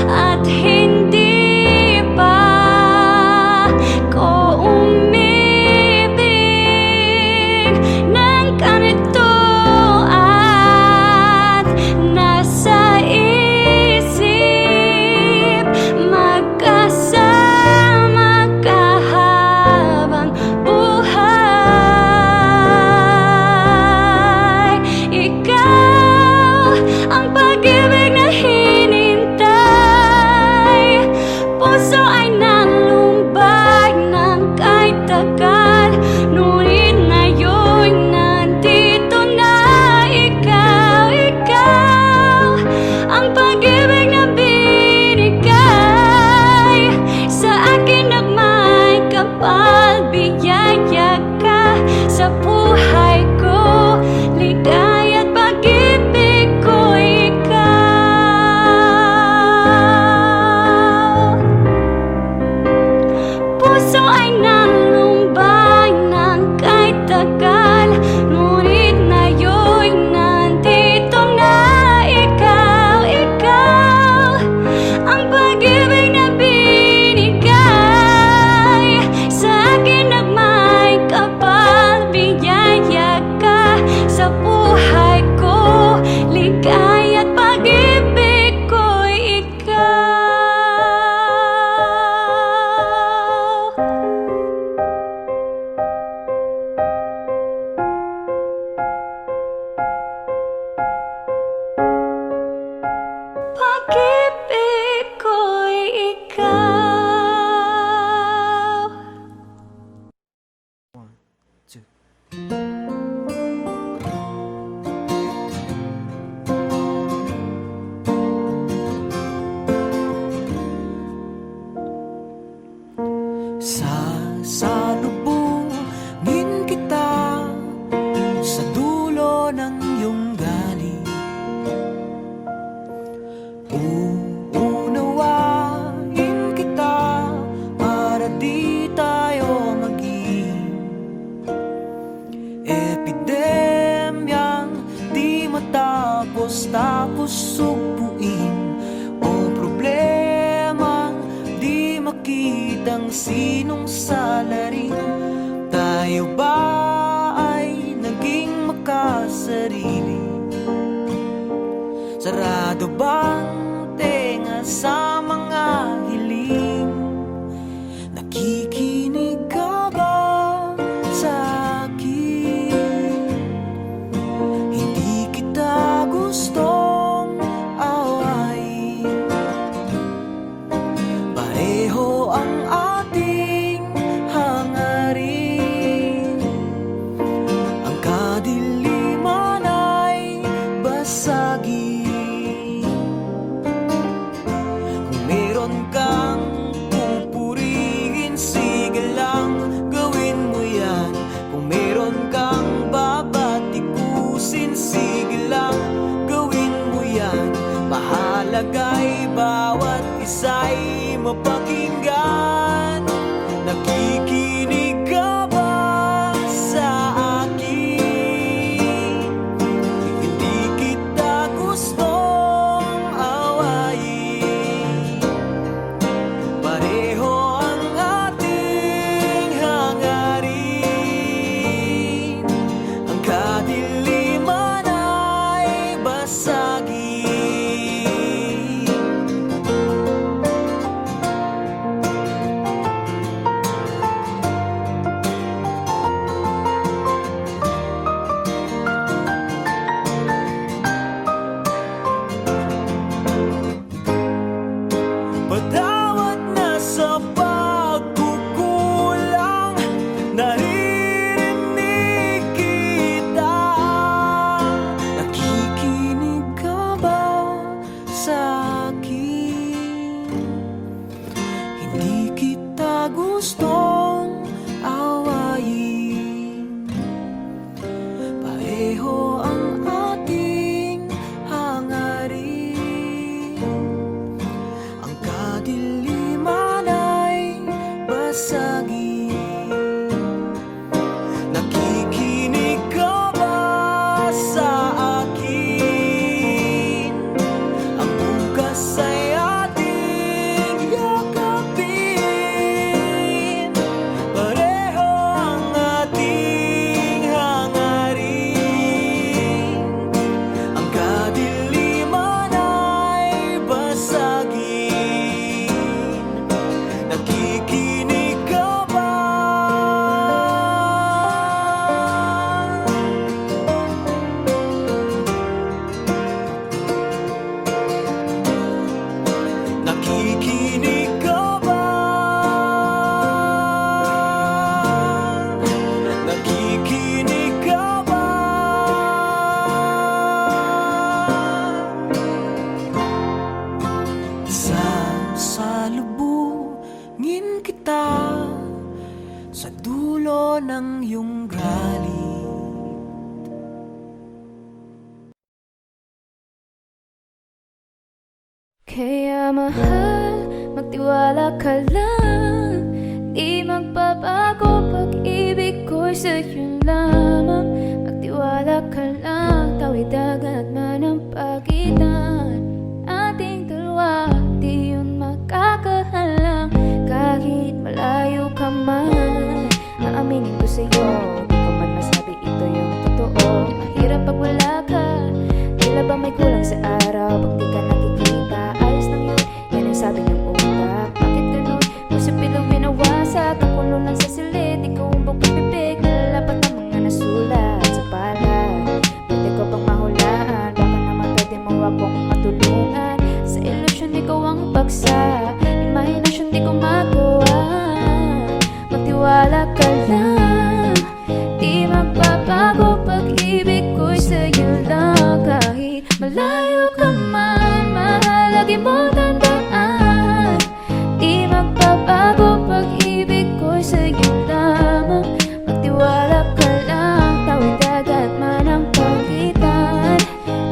At hindi pa ko umibig ng ganito, at nasa isip magkasama ka habang buhay. Ikaw ang pag-ibig na hinintay, puso ay nalumbay ng kahit tagal, ngunit ngayon nandito na ikaw, ikaw ang pag-ibig na binigay sa akin at may kapal. Biyaya ka sa buhay ko, ligaya at pag-ibig ko'y ikaw. Puso ay nalumbay ng kahit tagal, ngunit ngayon nandito na ikaw, ikaw ang pag-ibig na binigay sa akin at may kapal. Biyaya ka sa buhay ko, ligaya at pag-ibig ko'y ikaw. Pag-ibig ko'y ikaw. Sasalubungin kita sa dulo ng iyong galing. Uunawain kita para di tayo maging epidemyang di matapos-tapos sugpuin, o problemang di makitang sinong salarin. Tayo ba ay naging makasarili? Sarado bang tenga sa mga hiling? Nakikinig ka ba sa akin? Hindi kita gustong awayin. Pareho ang ating hangarin. Ang kadiliman ay tanghali. Kaya mahal, magtiwala ka lang. Di magbabago pag-ibig ko sa'yo lamang. Magtiwala ka lang, tawid dagat man ang pagitan. Ating dalawa, di yun makakahalang. Kahit malayo ka man, aaminin ko sa'yo, di ko man masabi ito yung totoo. Mahirap pag wala ka, tila ba may kulang sa araw. Pag di ka nakikita, ayos lang yun, yan ang sabi ng utak. Bakit ganun? Puso pilong binawasak, ang kulo lang sa silid. Ikaw ang bukang bibig, nalalapat ang mga nasulat sa palad. Pwede ko pang mahulaan, baka naman pwede mo akong matulungan. Sa ilusyon ikaw ang bagsa, imahinasyon di ko magawa. Magtiwala ka lang, di magbabago pag-ibig ko'y sa'yo lang. Kahit malayo ka man, mahal, lagi mo tandaan. Di magbabago pag-ibig ko'y sa'yo lamang. Magtiwala ka lang, tawid dagat man ang pagitan.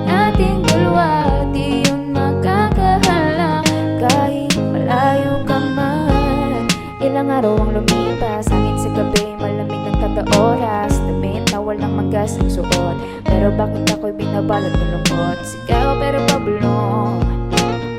Ating dalawa, di yun makakahalang. Kahit malayo ka man, ilang araw ang lumipas, hangin sa gabi, malamig ng kada oras. Damit na walang magas ang suot, pero bakit ako'y binabalot ng lungkot? Sigaw pero pabulong,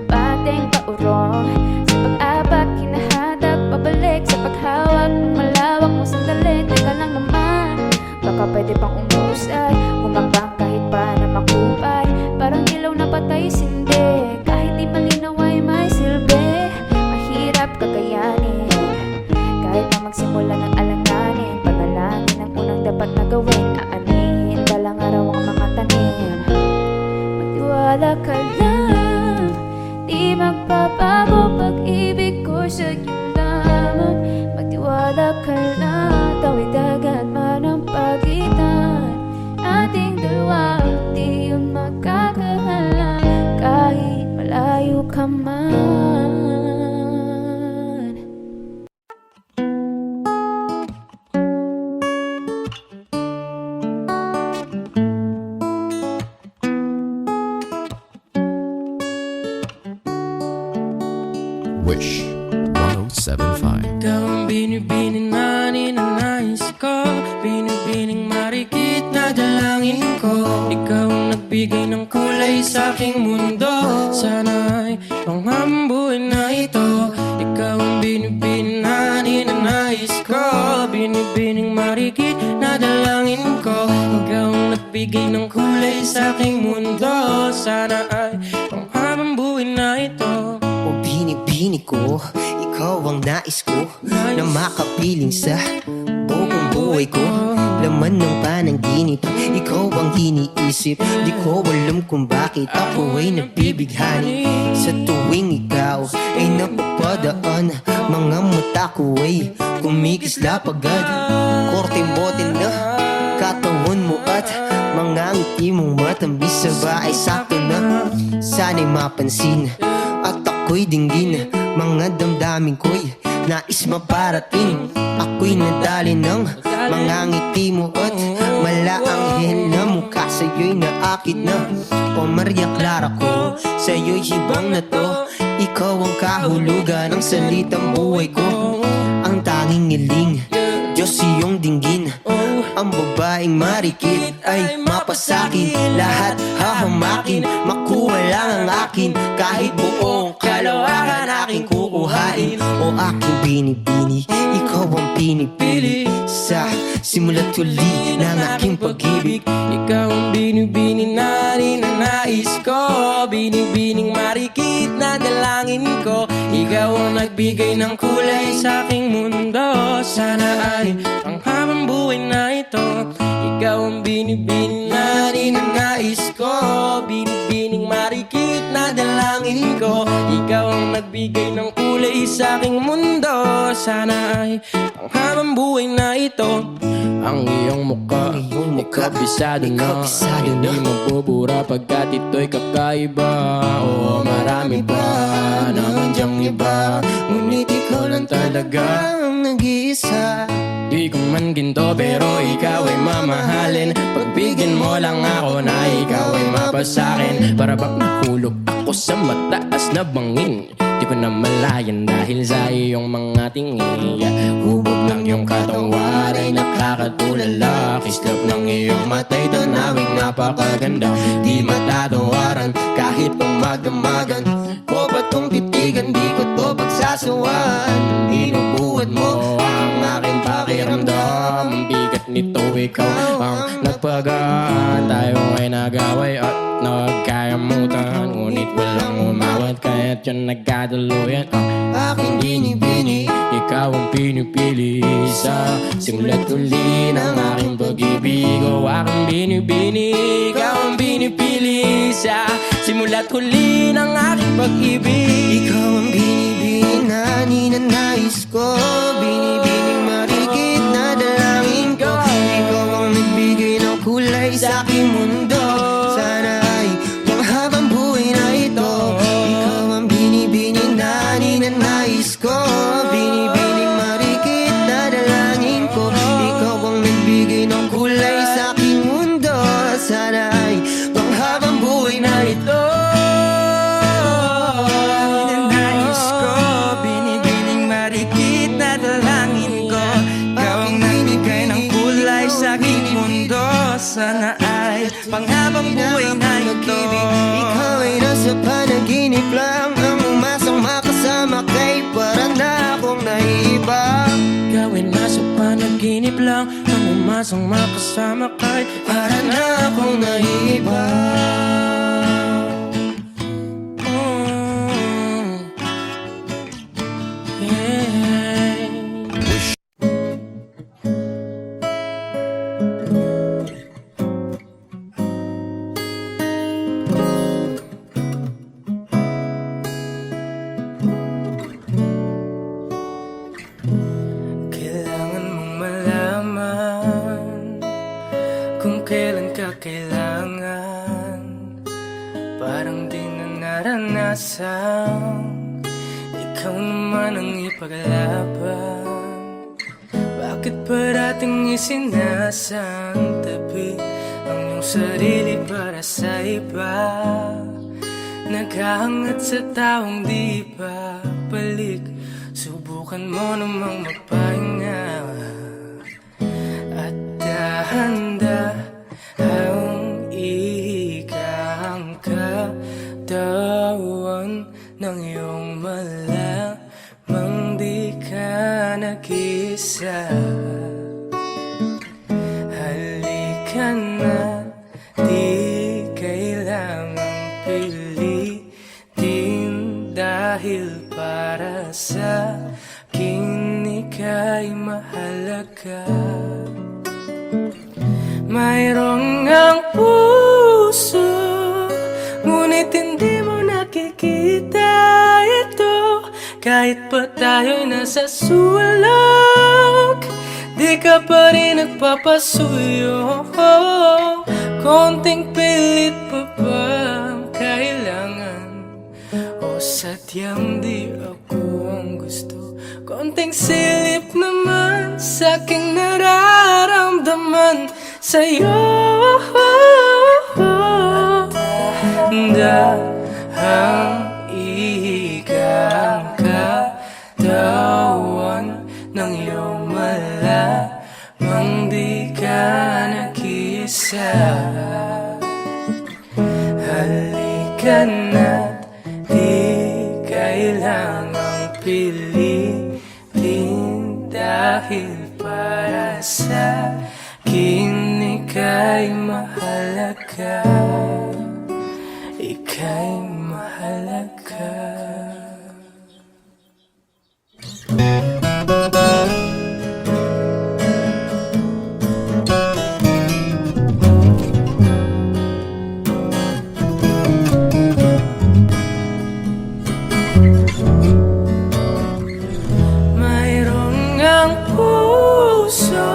bateng paurong. Sa pag-abak, kinahadap, pabalik sa paghawak ng malawak mo sandali. Teka lang naman, baka pwede pang umusay, humakbang kahit pa na makupay. Parang ilaw na patay sindi, kahit di malinaw ay may silbi. Mahirap kakayanin, kahit na magsimula ng alanganin. Panalangin ang unang dapat na gawin, aanihin dalang araw ang mga tanim. Magtiwala ka lang, di magbabago pag-ibig ko sa'yo lamang. Magtiwala ka lang, tawid dagat man ang pagitan. Ating dalawa, di yun makakahalang. Kahit malayo ka man. Wish 1075. Ikaw ang binibining na ninanais ko, binibining marikit na dalangin ko. Ikaw ang nagbigay ng kulay sa aking mundo, sana'y panghambuin na ito. Ikaw ang binibining na ninanais ko, binibining marikit na dalangin ko. Ikaw ang nagbigay ng kulay sa aking mundo, sana ay panghambuin na ito. O binibini ko, ikaw ang nais ko na makapiling sa buong buhay ko. Laman ng panaginip, ikaw ang iniisip. Di ko alam kung bakit ako ay nabibighani. Sa tuwing ikaw ay napapadaan, mga mata ko ay kumikislap agad. Korte-bote na katawan mo at mga ngiti mong matamis sa bahay sakto na. Sana'y mapansin at ako'y dinggin, mga damdamin ko'y nais maparating. Ako'y nadali ng mga ngiti mo at malaanghel na mukha sa'yo'y naakit na. O Maria Clara ko, sa'yo'y hibang na to. Ikaw ang kahulugan ng salitang buhay ko. Ang tanging iling, Diyos iyong dinggin. Ang babaeng marikit ay mapasakin. Lahat hahamakin, makuha lang ang akin. Kahit buong kalawakan aking kukuhain. O aking binibini, ikaw ang pinipili. Sa simula't huli ng aking pag-ibig. Ikaw ang binibini na ninanais ko, binibining marikit na dalangin ko. Ikaw ang nagbigay ng kulay sa aking mundo, sana ay panghabang buhay na ito. Ikaw ang binibini na ninanais ko, binibining marikit na dalangin ko. Ikaw ang nagbigay ng kulay sa aking mundo, sana ay panghabang buhay na ito. Ang iyong mukha, kabisado na, hindi mabubura pagkat ito'y kakaiba. Oo, marami pa naman diyang iba, ngunit ikaw lang naman talaga ang nag-iisa. Di ko man ginto pero ikaw ay mamahalin. Pagbigyan mo lang ako na ikaw ay mapasakin. Para bang nahulog ako sa mataas na bangin. Di ko na malayan dahil sa iyong mga tingin. Hubog lang yung katawan ay nakakatulala. Kislap ng iyong matay tanawing napakaganda. Di matatawaran kahit pumagdamagan. Ko ba't kong titigan, di ko to pagsasawan. Inubuhat mo ang aking pakiramdam. Ang bigat nito ikaw ang nagpagaan. Tayo ay nag-away at nagkayamutan. Ngunit walang umawat kaya't yun nagkadaluyan. Aking binibini, Ikaw ang pinipili sa simula't huli ng aking pag-ibig. O aking binibini, ikaw ang pinipili sa simula't huli ng aking pag-ibig. ikaw ang binibini na ninanais ko. Binibining marikit na dalangin ko. Ikaw ang nagbigay ng kulay sa aking mundo. Sana ay panghabang buhay na ito. Ikaw ang binibini na ninanais ko. Binibining marikit na dalangin ko. Ikaw ang nagbigay ng kulay sa aking mundo. Sana ay panghabang buhay na ito. Ninanais ko, binibining marikit na dalangin ko. Ikaw ang nagbigay ng kulay sa aking mundo. Sana ay panghabang buhay na ito. Ikaw ay nasa panaginip lang. Ang umasang makasama kay para na akong naiba. Ikaw ay nasa panaginip lang. Ang umasang makasama kay Para na akong naiba. Kailangan mong malaman kung kailan ka kailangan. Parang di na naranasan, ikaw naman ang ipaglaban. Bakit parating isinasantabi ang iyong sarili para sa iba? Naghahangat sa taong di pa balik. Subukan mo namang magpahinga at dahanda ang ihigang katawan ng iyong malamang di ka nag-isa. Halika na, di kailangang pilitin dahil para sa akin ika'y mahalaga. Mayroong ang puso, ngunit hindi mo nakikita ito. Kahit pa tayo'y nasa sulok, di ka pa rin nagpapasuyo. Konting pilit pa ba ang kailangan? O sadyang di ako ang gusto? Konting silip naman sa aking nararamdaman sa'yo. Dahang ihigang katawan ng iyong malamang di ka nag-isa. Halika na, di kailangang pilitin dahil para sa akin ika'y mahalaga. Ika'y mahalaga. Mayroong ang puso,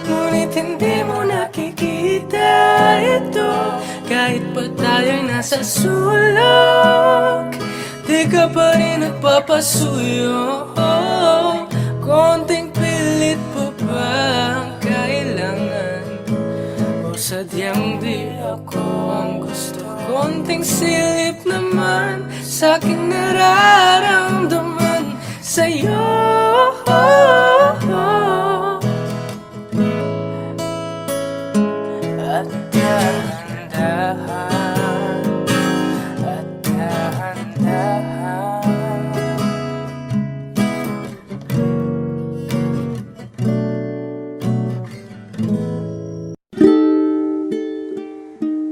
ngunit hindi mo nakikita ito. Kahit pa tayo'y nasa sulok, di ka pa rin nagpapasuyo. Konting pilit pa ba ang kailangan? O sadyang di ako ang gusto? Konting silip naman sa aking nararamdaman sa'yo. At dahan-dahan, at dahan-dahan,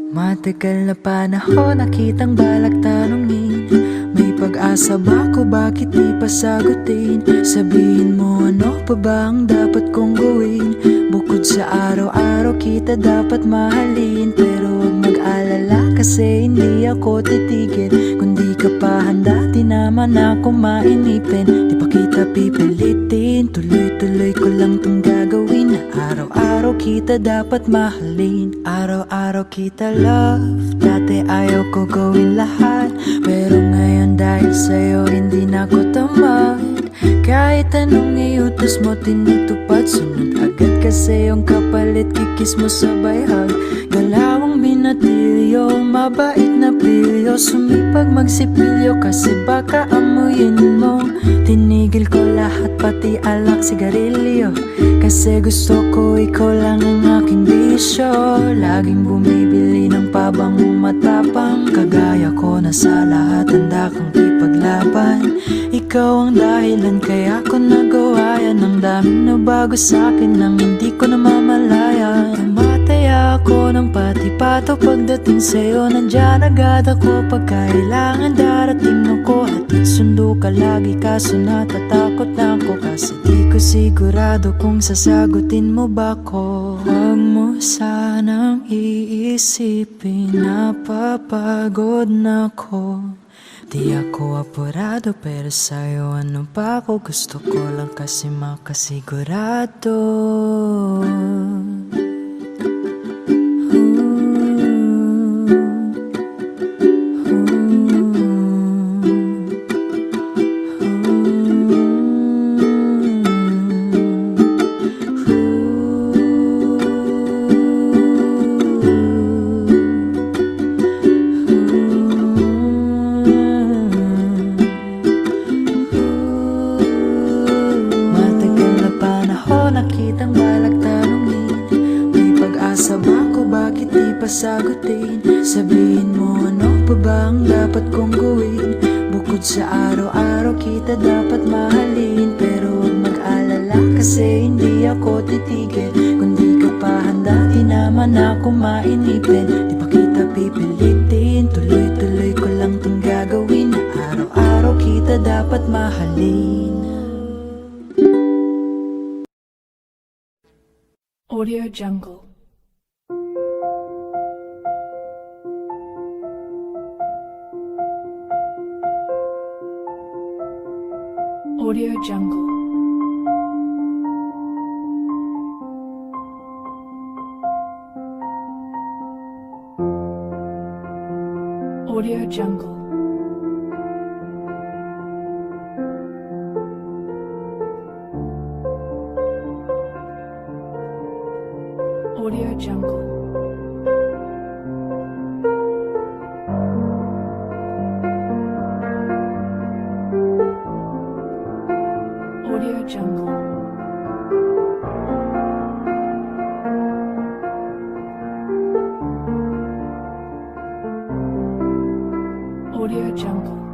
Matagal na panahon nakitang balak tanungin, may pag-asa ba ko, bakit di pa sagutin? Sabihin mo ano pa ba ang dapat kong gawin? Bukod sa araw-araw kita dapat mahalin, pero huwag mag-alala kasi hindi ako titigil. Kung di ka pa handa, di naman ako mainipin. Di pa kita pipilitin, tuloy-tuloy ko lang tong gagawin. Araw-araw kita dapat mahalin, araw-araw kita love. Dati ayaw ko gawin lahat, pero ngayon dahil sa'yo hindi na ako tamad. Kahit anong iutos mo tinutupad, sunod agad kasi yung kapalit kikis mo sabay hug. Galawang binatilyo, mabait na pilyo, sumipag magsipilyo kasi baka amuyin mo. Tinigil ko lahat pati alak sigarilyo, kasi gusto ko ikaw lang ang aking bisyo. Laging bumibili ng pabangong matapang, kagaya ko na sa lahat handa kang ipaglaban. Ikaw ang dahilan kaya ko nagawa yan, ang daming nabago sa'kin nang hindi ko namamalayan. Tumataya ako ng pati-pato pagdating sa'yo, nandyan agad ako pag kailangan darating ako. Hatid sundo ka lagi kaso natatakot na ako, kasi di ko sigurado kung sasagutin mo ba ko. Huwag mo sanang iisipin napapagod na ko. Di ako apurado pero sa'yo ano pa ako, gusto ko lang kasi makasigurado. Nakitang balak tanungin, may pag-asa ba ko, bakit di pa sagutin? Sabihin mo ano pa ba ang dapat kong gawin? Bukod sa araw-araw kita dapat mahalin, pero huwag mag-alala kasi hindi ako titigil. Kung di ka pa handa, di naman ako mainipin. Di pa kita pipilitin, tuloy-tuloy ko lang tong gagawin. Araw-araw kita dapat mahalin. Audio Jungle. Audio Jungle. Audio Jungle. Audio Jungle. Audio Jungle. Audio Jungle.